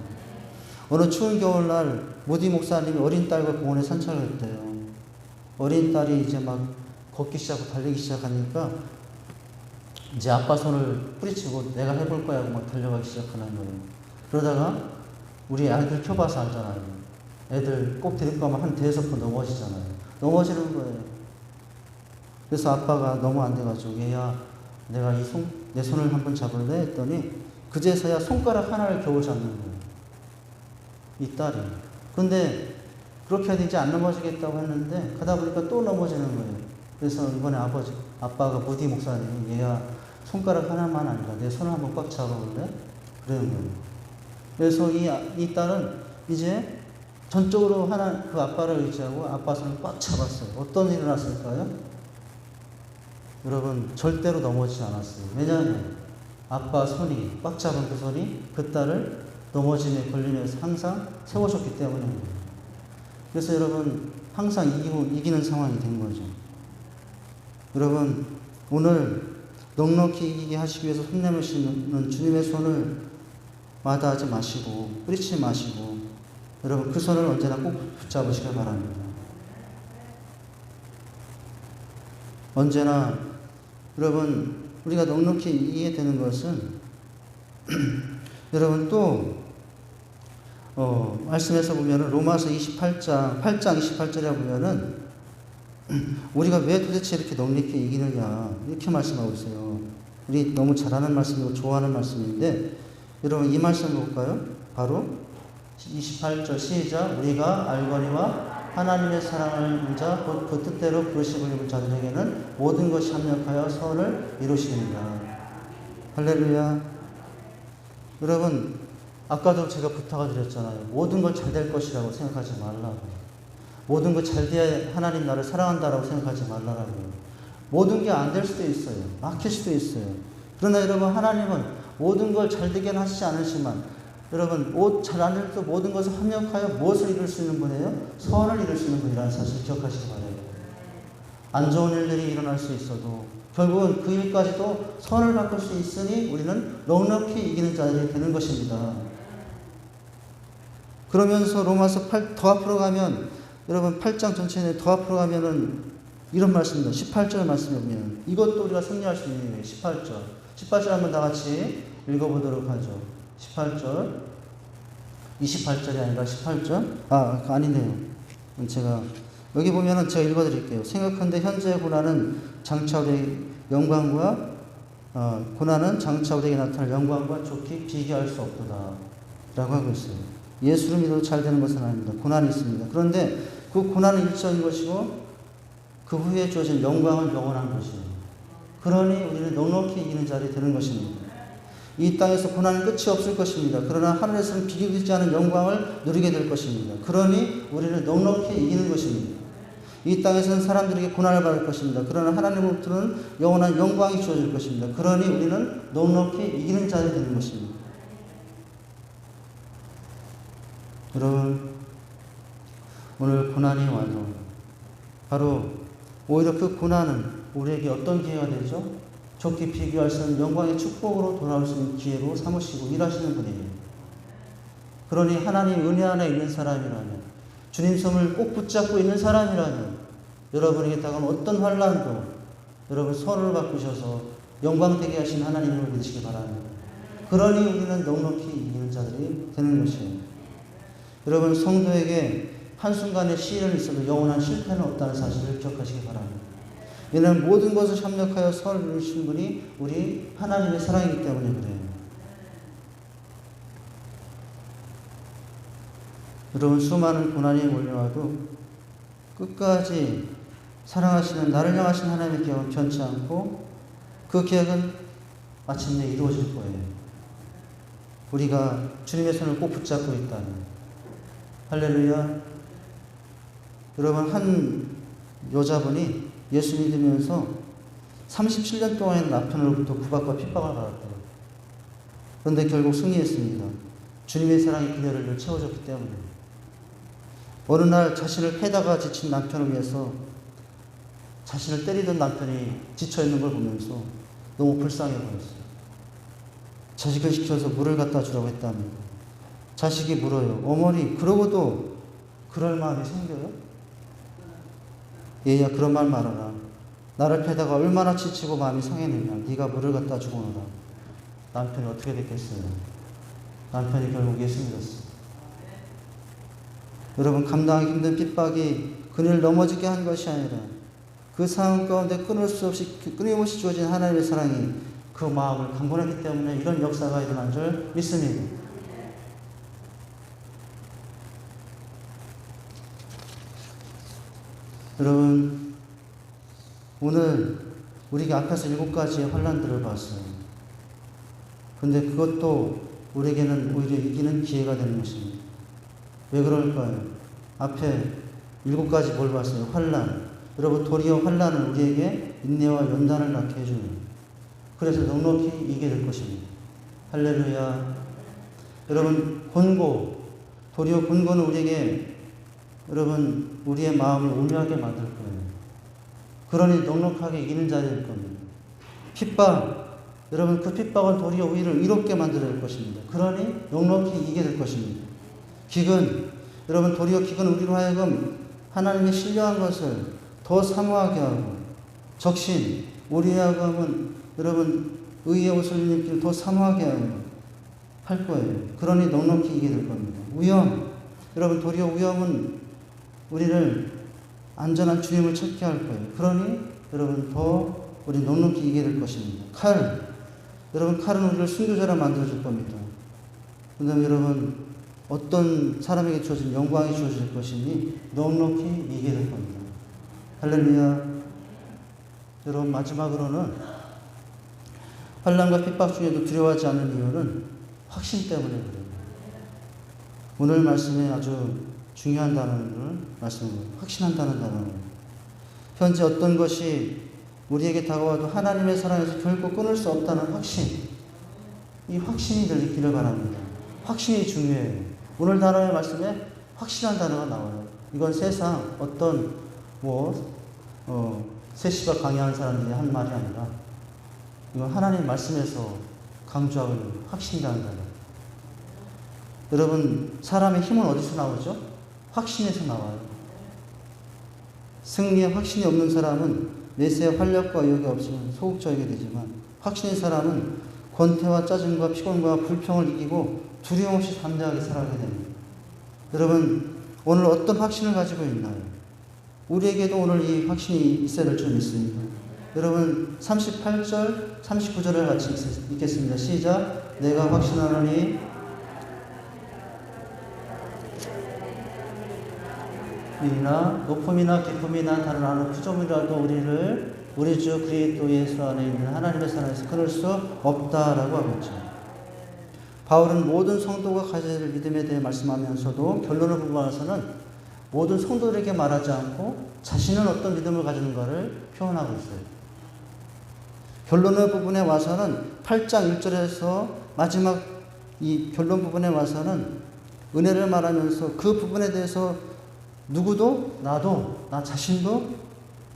어느 추운 겨울날 모디 목사님이 어린 딸과 공원에 산책을 했대요. 어린 딸이 이제 막 걷기 시작하고 달리기 시작하니까 이제 아빠 손을 뿌리치고 내가 해볼 거야 하고 막 달려가기 시작하는 거예요. 그러다가 우리 아이들 켜봐서 알잖아요. 애들 꼭 데리고 가면 한 대여섯 번 넘어지잖아요. 넘어지는 거예요. 그래서 아빠가 너무 안 돼가지고 얘야 내가 내 손을 한번 잡을래? 했더니 그제서야 손가락 하나를 겨우 잡는 거예요. 이 딸이. 근데 그렇게 해도 이제 안 넘어지겠다고 했는데 가다 보니까 또 넘어지는 거예요. 그래서 이번에 아빠가 모디 목사님이 얘야 손가락 하나만 아니라 내 손을 한번 꽉 잡아볼래? 그러는 거예요. 그래서 이 딸은 이제 전적으로 그 아빠를 의지하고 아빠 손을 꽉 잡았어요. 어떤 일이 일어났을까요? 여러분 절대로 넘어지지 않았어요. 왜냐하면 아빠 손이 꽉 잡은 그 손이 그 딸을 넘어짐에 걸리면서 항상 세워줬기 때문입니다. 그래서 여러분 항상 이기는 상황이 된 거죠. 여러분 오늘 넉넉히 이기게 하시기 위해서 손 내미시는 주님의 손을 마다하지 마시고 뿌리치지 마시고 여러분 그 손을 언제나 꼭 붙잡으시길 바랍니다. 언제나 여러분 우리가 넉넉히 이기게 되는 것은 여러분 또 말씀에서 보면은 로마서 8장 28절에 보면은 우리가 왜 도대체 이렇게 넉넉히 이기느냐 이렇게 말씀하고 있어요. 우리 너무 잘하는 말씀이고 좋아하는 말씀인데 여러분 이 말씀 볼까요? 바로 28절 시작. 우리가 알거니와 하나님의 사랑을 입은 자 곧 그 뜻대로 부르심을 입은 자들에게는 모든 것이 합력하여 선을 이루시느니라. 할렐루야. 여러분 아까도 제가 부탁을 드렸잖아요. 모든 걸 잘 될 것이라고 생각하지 말라고. 모든 거 잘 돼야 하나님 나를 사랑한다라고 생각하지 말라고. 모든 게 안 될 수도 있어요. 막힐 수도 있어요. 그러나 여러분 하나님은 모든 걸 잘 되게 하시지 않으시지만 여러분 잘 안 될 때 모든 것을 합력하여 무엇을 이룰 수 있는 분이에요? 선을 이룰 수 있는 분이라는 사실을 기억하시기 바랍니다. 안 좋은 일들이 일어날 수 있어도 결국은 그 일까지도 선을 바꿀 수 있으니 우리는 넉넉히 이기는 자들이 되는 것입니다. 그러면서 로마서 8 더 앞으로 가면 여러분 8장 전체에 더 앞으로 가면은 이런 말씀입니다. 18절 말씀에 보면 이것도 우리가 승리할 수 있는 거예요. 18절 한번 다 같이 읽어보도록 하죠. 18절 28절이 아니라 18절 아니네요. 제가 여기 보면은 제가 읽어드릴게요. 생각한데 현재의 고난은 장차 우리의 영광과 고난은 장차 우리에게 나타날 영광과 좋게 비교할 수 없도다 라고 하고 있어요. 예수를 믿어도 잘 되는 것은 아닙니다. 고난이 있습니다. 그런데 그 고난은 일시적인 것이고 그 후에 주어진 영광은 영원한 것이에요. 그러니 우리는 넉넉히 이기는 자리 되는 것입니다. 이 땅에서 고난은 끝이 없을 것입니다. 그러나 하늘에서는 비교되지 않은 영광을 누리게 될 것입니다. 그러니 우리는 넉넉히 이기는 것입니다. 이 땅에서는 사람들에게 고난을 받을 것입니다. 그러나 하나님으로부터는 영원한 영광이 주어질 것입니다. 그러니 우리는 넉넉히 이기는 자들이 되는 것입니다. 여러분 오늘 고난이 와도 바로 오히려 그 고난은 우리에게 어떤 기회가 되죠? 좋게 비교할 수 없는 영광의 축복으로 돌아올 수 있는 기회로 삼으시고 일하시는 분이에요. 그러니 하나님 은혜 안에 있는 사람이라면 주님 손을 꼭 붙잡고 있는 사람이라면 여러분에게 다가온 어떤 환난도 여러분 손을 바꾸셔서 영광 되게 하신 하나님을 믿으시기 바랍니다. 그러니 우리는 넉넉히 이기는 자들이 되는 것이에요. 여러분 성도에게 한순간의 시련이 있어도 영원한 실패는 없다는 사실을 기억하시기 바랍니다. 이는 모든 것을 협력하여 선을 이루신 분이 우리 하나님의 사랑이기 때문에 그래요. 여러분 수많은 고난이 몰려와도 끝까지 사랑하시는 나를 향하신 하나님의 계획은 변치 않고 그 계획은 마침내 이루어질 거예요. 우리가 주님의 손을 꼭 붙잡고 있다면. 할렐루야. 여러분 한 여자분이 예수 믿으면서 37년 동안 남편으로부터 구박과 핍박을 받았대요. 그런데 결국 승리했습니다. 주님의 사랑이 그녀를 채워줬기 때문에. 어느 날 자신을 패다가 지친 남편을 위해서 자신을 때리던 남편이 지쳐있는 걸 보면서 너무 불쌍해 보였어요. 자식을 시켜서 물을 갖다 주라고 했답니다. 자식이 물어요. 어머니, 그러고도 그럴 마음이 생겨요? 얘야, 그런 말 말아라. 나를 패다가 얼마나 지치고 마음이 상했느냐. 네가 물을 갖다 주고 오너라. 남편이 어떻게 됐겠어요? 남편이 결국 예수 믿었어요. 여러분, 감당하기 힘든 핍박이 그녀를 넘어지게 한 것이 아니라 그 상황 가운데 끊임없이 주어진 하나님의 사랑이 그 마음을 강건했기 때문에 이런 역사가 일어난 줄 믿습니다. 여러분, 오늘 우리가 앞에서 7가지의 환난들을 봤어요. 근데 그것도 우리에게는 오히려 이기는 기회가 되는 것입니다. 왜 그럴까요? 앞에 7가지 뭘 봤어요? 환난. 여러분, 도리어 환난은 우리에게 인내와 연단을 낳게 해주는, 그래서 넉넉히 이기게 될 것입니다. 할렐루야. 여러분, 권고. 도리어 권고는 우리에게, 여러분, 우리의 마음을 온유하게 만들 거예요. 그러니 넉넉하게 이기는 자가 될 겁니다. 핍박. 여러분, 그 핍박은 도리어 우리를 의롭게 만들 것입니다. 그러니 넉넉히 이기게 될 것입니다. 기근. 여러분, 도리어 기근은 우리로 하여금 하나님의 신령한 것을 더 사모하게 하고, 적신. 우리로 하여금은 여러분 의의 옷을 입는 길을 더 사모하게 할 거예요. 그러니 넉넉히 이기게 될 겁니다. 위험. 여러분, 도리어 위험은 우리를 안전한 주님을 찾게 할 거예요. 그러니 여러분 더 우리 넉넉히 이기게 될 것입니다. 칼. 여러분, 칼은 우리를 순교자로 만들어줄 겁니다. 그 다음에 여러분, 어떤 사람에게 주어진 영광이 주어질 것이니 넉넉히 이기게 될 겁니다. 할렐루야. 여러분, 마지막으로는 환난과 핍박 중에도 두려워하지 않는 이유는 확신 때문에 그래요. 오늘 말씀에 아주 중요한 단어를 말씀합니다. 확신한다는 단어는, 현재 어떤 것이 우리에게 다가와도 하나님의 사랑에서 결코 끊을 수 없다는 확신, 이 확신이 들리기를 바랍니다. 확신이 중요해요. 오늘 단어의 말씀에 확신한 단어가 나와요. 이건 세상 어떤 세시바 강의하는 사람들이 한 말이 아니라 이건 하나님 말씀에서 강조하고 있는 확신이라는 단어. 여러분, 사람의 힘은 어디서 나오죠? 확신에서 나와요. 승리에 확신이 없는 사람은 내세의 활력과 의욕이 없으면 소극적이게 되지만, 확신의 사람은 권태와 짜증과 피곤과 불평을 이기고 두려움 없이 담대하게 살아가게 됩니다. 여러분, 오늘 어떤 확신을 가지고 있나요? 우리에게도 오늘 이 확신이 있어야 될 줄 믿습니다. 여러분, 38절, 39절을 같이 읽겠습니다. 시작. 내가 확신하노니 이나 높음이나 깊음이나 다른 어느 구조물이라도 우리 주 그리스도 예수 안에 있는 하나님의 사랑에서 끊을 수 없다라고 하고 있죠. 바울은 모든 성도가 가져야 될 믿음에 대해 말씀하면서도 결론을 보고 나서는 모든 성도들에게 말하지 않고 자신은 어떤 믿음을 가지는가를 표현하고 있어요. 결론의 부분에 와서는 8장 1절에서 마지막 이 결론 부분에 와서는 은혜를 말하면서 그 부분에 대해서 누구도, 나도, 나 자신도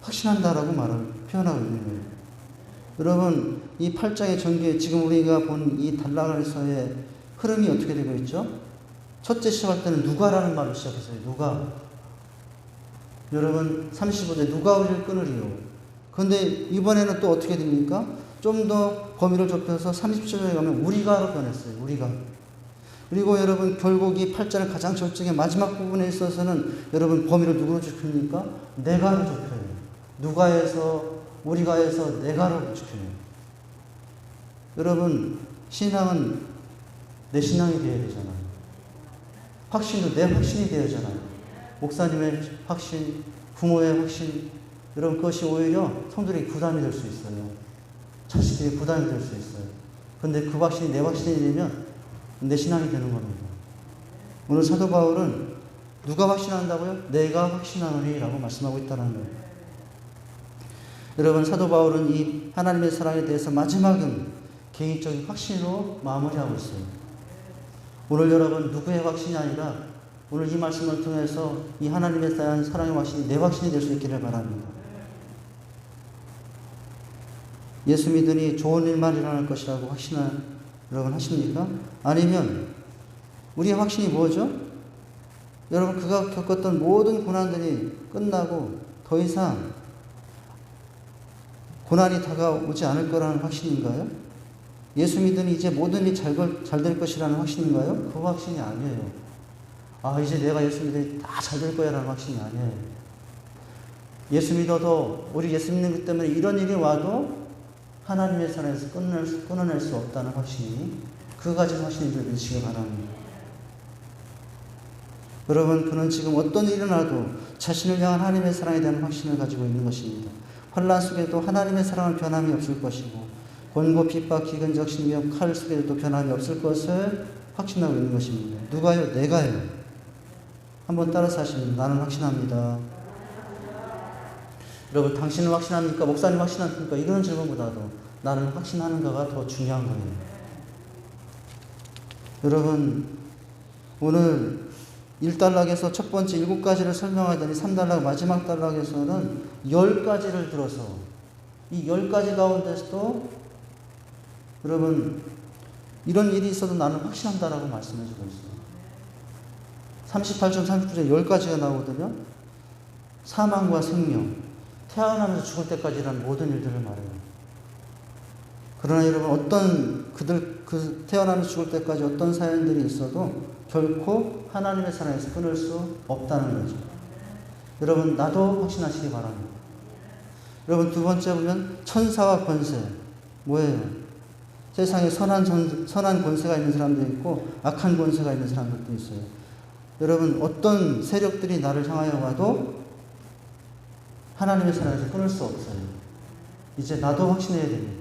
확신한다라고 표현하고 있는 거예요. 여러분, 이 8장의 전개에 지금 우리가 본 이 단락에서의 흐름이 어떻게 되고 있죠? 첫째 시작할 때는 누가라는 말로 시작했어요. 누가. 여러분, 35절 누가 우리를 끊으리요. 그런데 이번에는 또 어떻게 됩니까? 좀 더 범위를 좁혀서 30절에 가면 우리가로 변했어요. 우리가. 그리고 여러분, 결국 이 8장의 가장 절정의 마지막 부분에 있어서는 여러분 범위를 누구로 좁힙니까? 내가로 좁혀요. 누가에서 우리가에서 내가로 좁혀요. 여러분, 신앙은 내 신앙이 되어야 되잖아요. 확신도 내 확신이 되어야 되잖아요. 목사님의 확신, 부모의 확신, 여러분, 그것이 오히려 성도들에게 부담이 될 수 있어요. 자식들이 부담이 될 수 있어요. 그런데 그 확신이 내 확신이 되면 내 신앙이 되는 겁니다. 오늘 사도 바울은 누가 확신한다고요? 내가 확신하노니 라고 말씀하고 있다는 거예요. 여러분, 사도 바울은 이 하나님의 사랑에 대해서 마지막은 개인적인 확신으로 마무리하고 있어요. 오늘 여러분 누구의 확신이 아니라 오늘 이 말씀을 통해서 이 하나님에 대한 사랑의 확신이 내 확신이 될 수 있기를 바랍니다. 예수 믿으니 좋은 일만 일어날 것이라고 확신을 여러분 하십니까? 아니면 우리의 확신이 뭐죠? 여러분, 그가 겪었던 모든 고난들이 끝나고 더 이상 고난이 다가오지 않을 거라는 확신인가요? 예수 믿으니 이제 모든 일이 잘 될 것이라는 확신인가요? 그 확신이 아니에요. 이제 내가 예수 믿으니 다 잘 될 거야 라는 확신이 아니에요. 예수 믿어도, 우리 예수 믿는 것 때문에 이런 일이 와도 하나님의 사랑에서 끊어낼 수 없다는 확신이, 그 가진 확신이 되시기 바랍니다. 여러분, 그는 지금 어떤 일이 일어나도 자신을 향한 하나님의 사랑에 대한 확신을 가지고 있는 것입니다. 환난 속에도 하나님의 사랑은 변함이 없을 것이고, 권고, 핍박, 기근적 신명, 칼 속에도 변함이 없을 것을 확신하고 있는 것입니다. 누가요? 내가요. 한번 따라서 하시면, 나는 확신합니다. 여러분, 당신은 확신합니까? 목사님 확신합니까? 이런 질문보다도 나는 확신하는가가 더 중요한 거예요. 여러분, 오늘 1단락에서 첫 번째 7가지를 설명하더니 3단락 마지막 단락에서는 10가지를 들어서 이 10가지 가운데서도 여러분, 이런 일이 있어도 나는 확신한다라고 말씀해 주고 있어요. 38절, 39절에 10가지가 나오거든요. 사망과 생명, 태어나면서 죽을 때까지라는 모든 일들을 말해요. 그러나 여러분, 태어나면서 죽을 때까지 어떤 사연들이 있어도 결코 하나님의 사랑에서 끊을 수 없다는 거죠. 여러분, 나도 확신하시기 바랍니다. 여러분, 두 번째 보면 천사와 권세. 뭐예요? 세상에 선한 권세가 있는 사람도 있고 악한 권세가 있는 사람들도 있어요. 여러분, 어떤 세력들이 나를 향하여 와도 하나님의 사랑에서 끊을 수 없어요. 이제 나도 확신해야 됩니다.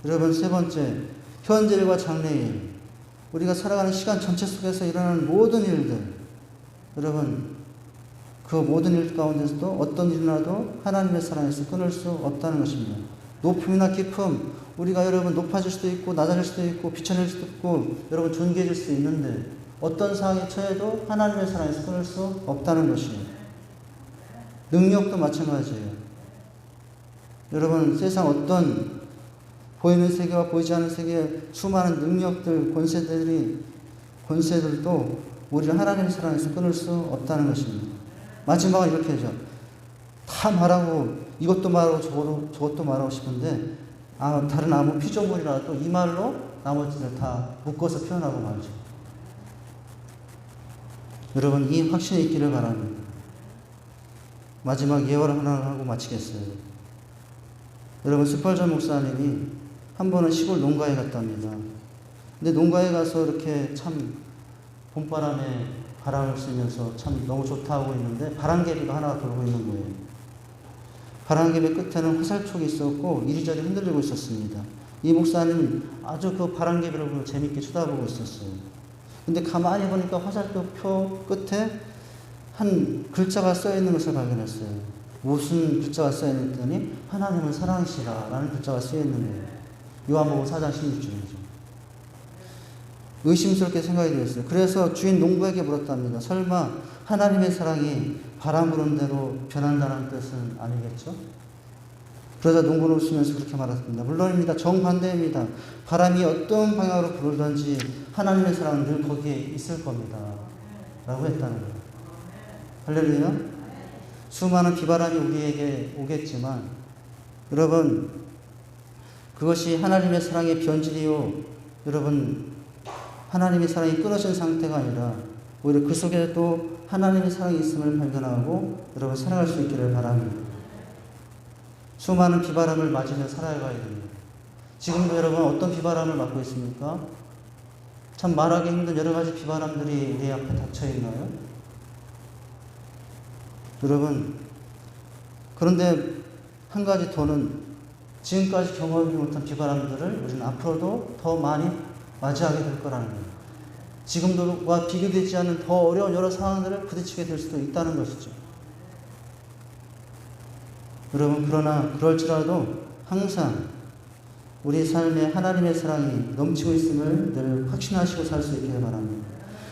여러분, 세 번째, 현재일과 장래일. 우리가 살아가는 시간 전체 속에서 일어나는 모든 일들, 여러분, 그 모든 일 가운데서도 어떤 일이라도 하나님의 사랑에서 끊을 수 없다는 것입니다. 높음이나 깊음, 우리가 여러분 높아질 수도 있고 낮아질 수도 있고 비천해질 수도 있고 여러분 존귀해질 수도 있는데 어떤 상황에 처해도 하나님의 사랑에서 끊을 수 없다는 것이에요. 능력도 마찬가지예요. 여러분, 세상 어떤 보이는 세계와 보이지 않는 세계의 수많은 능력들, 권세들도 우리를 하나님의 사랑에서 끊을 수 없다는 것입니다. 마지막은 이렇게 하죠. 다 말하고 이것도 말하고 저것도 말하고 싶은데 다른 아무 피조물이라도 이 말로 나머지를 다 묶어서 표현하고 말죠. 여러분, 이 확신이 있기를 바랍니다. 마지막 예화를 하나 하고 마치겠어요. 여러분, 스펄전 목사님이 한 번은 시골 농가에 갔답니다. 근데 농가에 가서 이렇게 참 봄바람에 바람을 쐬면서 참 너무 좋다 하고 있는데 바람개비가 하나가 돌고 있는 거예요. 바람개비 끝에는 화살촉이 있었고 이리저리 흔들리고 있었습니다. 이 목사님은 아주 그 바람개비를 보고 재밌게 쳐다보고 있었어요. 근데 가만히 보니까 화살표 끝에 한 글자가 써있는 것을 발견했어요. 무슨 글자가 써있더니 하나님은 사랑이시라 라는 글자가 쓰여있는 거예요. 요한복음 4장 16절이죠. 의심스럽게 생각이 되었어요. 그래서 주인 농부에게 물었답니다. 설마 하나님의 사랑이 바람 부는 대로 변한다는 뜻은 아니겠죠? 그러자 농부는 웃으면서 그렇게 말했습니다. 물론입니다. 정반대입니다. 바람이 어떤 방향으로 불든지 하나님의 사랑은 늘 거기에 있을 겁니다. 라고 했다는 거예요. 할렐루야. 수많은 비바람이 우리에게 오겠지만 여러분, 그것이 하나님의 사랑의 변질이요, 여러분, 하나님의 사랑이 끊어진 상태가 아니라 오히려 그 속에도 하나님의 사랑이 있음을 발견하고 여러분 살아갈 수 있기를 바랍니다. 수많은 비바람을 맞으며 살아가야 됩니다. 지금도 여러분 어떤 비바람을 맞고 있습니까? 참 말하기 힘든 여러 가지 비바람들이 우리 앞에 닥쳐 있나요? 여러분, 그런데 한 가지 더는 지금까지 경험하지 못한 비바람들을 우리는 앞으로도 더 많이 맞이하게 될 거라는 거예요. 지금도와 비교되지 않는 더 어려운 여러 상황들을 부딪히게 될 수도 있다는 것이죠. 여러분, 그러나 그럴지라도 항상 우리 삶에 하나님의 사랑이 넘치고 있음을 늘 확신하시고 살 수 있기를 바랍니다.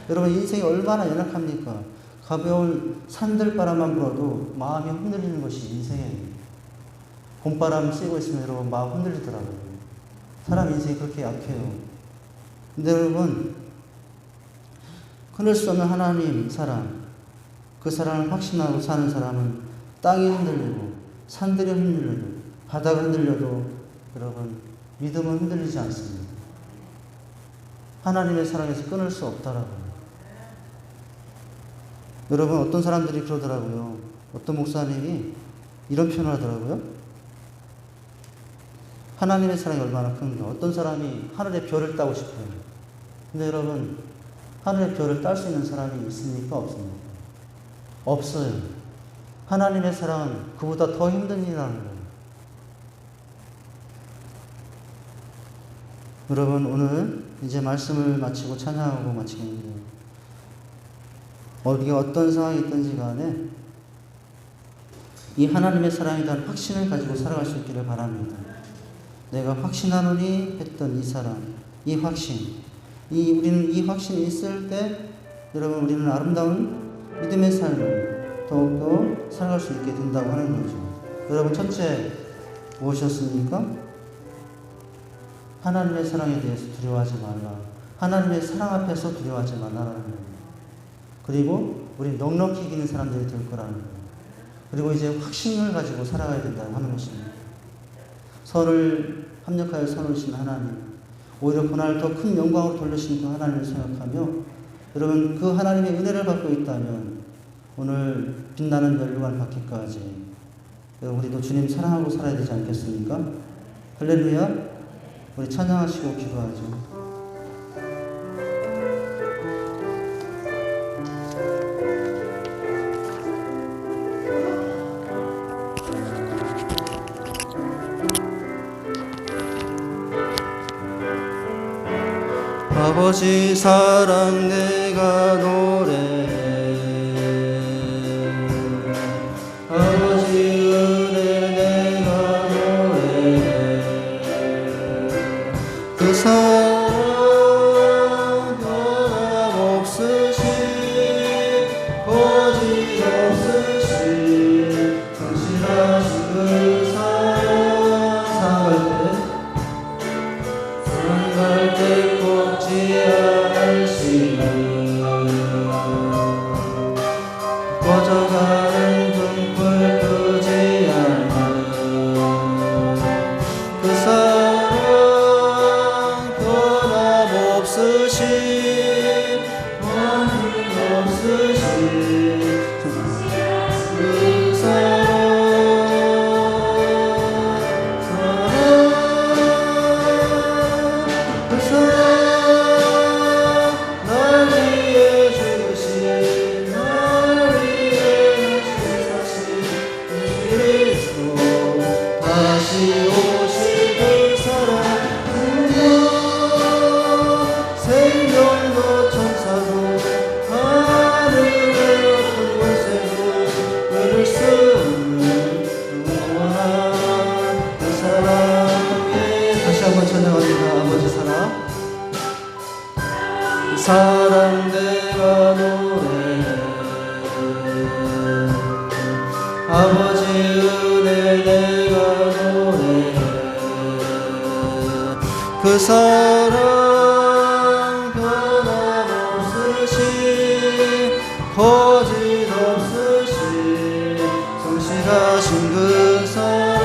여러분, 인생이 얼마나 연약합니까? 가벼운 산들바람만 불어도 마음이 흔들리는 것이 인생이에요. 봄바람 쐬고 있으면 여러분 마음 흔들리더라고요. 사람 인생이 그렇게 약해요. 근데 여러분, 끊을 수 없는 하나님 사랑, 그 사랑을 확신하고 사는 사람은 땅이 흔들리고 산들이 흔들려도 바다가 흔들려도 여러분 믿음은 흔들리지 않습니다. 하나님의 사랑에서 끊을 수 없다라고요. 여러분, 어떤 사람들이 그러더라고요. 어떤 목사님이 이런 표현을 하더라고요. 하나님의 사랑이 얼마나 큰가. 어떤 사람이 하늘의 별을 따고 싶어요. 근데 여러분, 하늘의 별을 딸 수 있는 사람이 있습니까? 없습니까? 없어요. 하나님의 사랑은 그보다 더 힘든 일이라는 거예요. 여러분, 오늘 이제 말씀을 마치고 찬양하고 마치겠는데, 우리가 어떤 상황이 있든지 간에 이 하나님의 사랑에 대한 확신을 가지고 살아갈 수 있기를 바랍니다. 내가 확신하노니 했던 이 사랑, 이 확신, 우리는 이 확신이 있을 때 여러분, 우리는 아름다운 믿음의 삶을 더욱더 살아갈 수 있게 된다고 하는 거죠. 여러분, 첫째 무엇이었습니까? 하나님의 사랑에 대해서 두려워하지 말라. 하나님의 사랑 앞에서 두려워하지 말라라는 거예요. 그리고 우리 넉넉히 이기는 사람들이 될 거라는 거예요. 그리고 이제 확신을 가지고 살아가야 된다고 하는 것입니다. 선을 합력하여 선을 신 하나님, 오히려 그날 더 큰 영광으로 돌리신 그 하나님을 생각하며 여러분, 그 하나님의 은혜를 받고 있다면 오늘 빛나는 멸류관 받기까지 여러분, 우리도 주님 사랑하고 살아야 되지 않겠습니까? 할렐루야. 우리 찬양하시고 기도하죠. 아버지 사랑 내가 노래해, 아버지 은혜 내가 노래해. 그 사랑 변함없으신 거짓없으신 성실하신 그 사랑, 사랑할 때 꺾지 않으시는 꺼져가는 등불 끄지 않는 그 사랑 변함없으신 원인없으신 그 사랑 날 위해 죽으신 날 위해 사신 그리스도 다시 오실 그 사랑 생명도 천사도 하늘의 어떤 곳에도 끊을 수 없는 영원한 그 사랑에 다시 한번 찬양합니다. 아버지 사랑, 사랑 내가 노래해, 아버지 은혜 내가 노래해. 그 사랑 변함없으신 거짓없으신 성실하신 그 사랑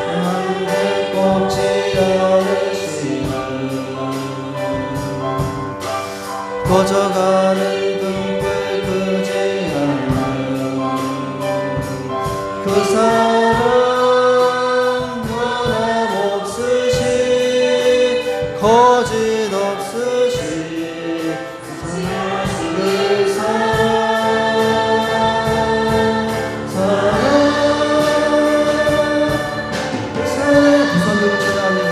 하늘에 꺾지 않으시는 꺼져가는 등불 끄지 않는 그 사랑 변함없으신 거짓없으신 그 사랑 두 손 들고 찬양합니다.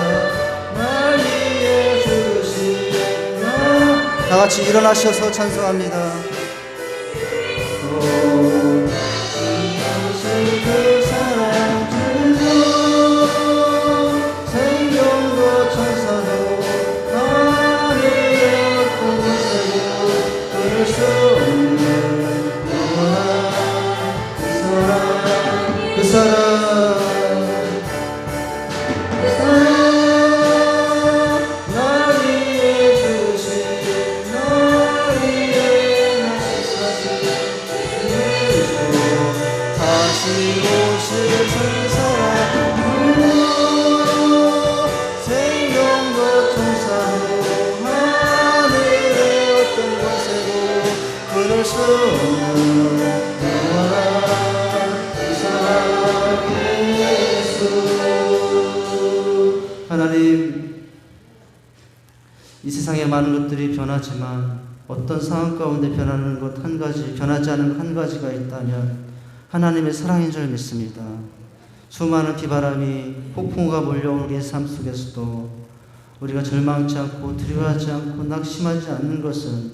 날 위해 죽으신 다 같이 일어나셔서 찬송합니다. 이 세상에 많은 것들이 변하지만 어떤 상황 가운데 변하는 것 한 가지, 변하지 않은 것 한 가지가 있다면 하나님의 사랑인 줄 믿습니다. 수많은 비바람이 폭풍우가 몰려오는 우리의 삶 속에서도 우리가 절망치 않고 두려워하지 않고 낙심하지 않는 것은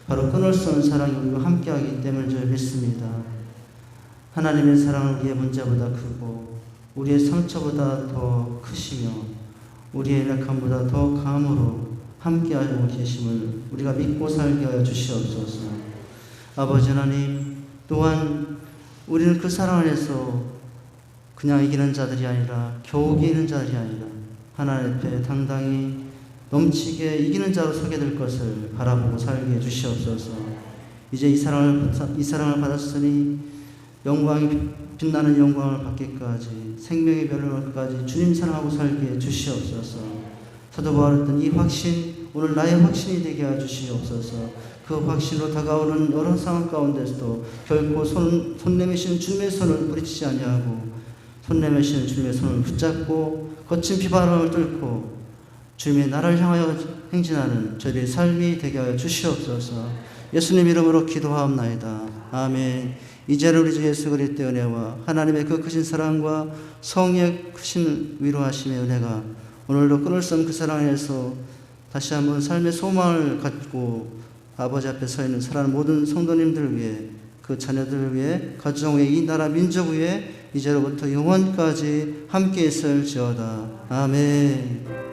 바로 끊을 수 없는 사랑이 우리와 함께하기 때문인 줄 믿습니다. 하나님의 사랑은 우리의 문제보다 크고 우리의 상처보다 더 크시며 우리의 약함보다 더 강함으로 함께하고 계심을 우리가 믿고 살게 하여 주시옵소서. 아버지 하나님, 또한 우리는 그 사랑 안에서 그냥 이기는 자들이 아니라 겨우 이기는 자들이 아니라 하나님 앞에 당당히 넘치게 이기는 자로 서게 될 것을 바라보고 살게 해주시옵소서. 이제 이 사랑을 받았으니 영광이 빛나는 영광을 받기까지 생명의 멸망까지 주님 사랑하고 살게 해주시옵소서. 사도 바울은 이 확신, 오늘 나의 확신이 되게 해주시옵소서. 그 확신으로 다가오는 여러 상황 가운데서도 결코 손 내미시는 주님의 손을 뿌리치지 아니하고 손 내미시는 주님의 손을 붙잡고 거친 비바람을 뚫고 주님의 나라를 향하여 행진하는 저희의 삶이 되게 하여 주시옵소서. 예수님 이름으로 기도하옵나이다. 아멘. 이제는 우리 주 예수 그리스도의 은혜와 하나님의 그 크신 사랑과 성령의 크신 위로하심의 은혜가 오늘도 끊을 수 없는 그 사랑 안에서 다시 한번 삶의 소망을 갖고 아버지 앞에 서 있는 사랑하는 모든 성도님들을 위해, 그 자녀들을 위해, 가정 위에, 이 나라 민족 위에 이제로부터 영원까지 함께 있을지어다. 아멘.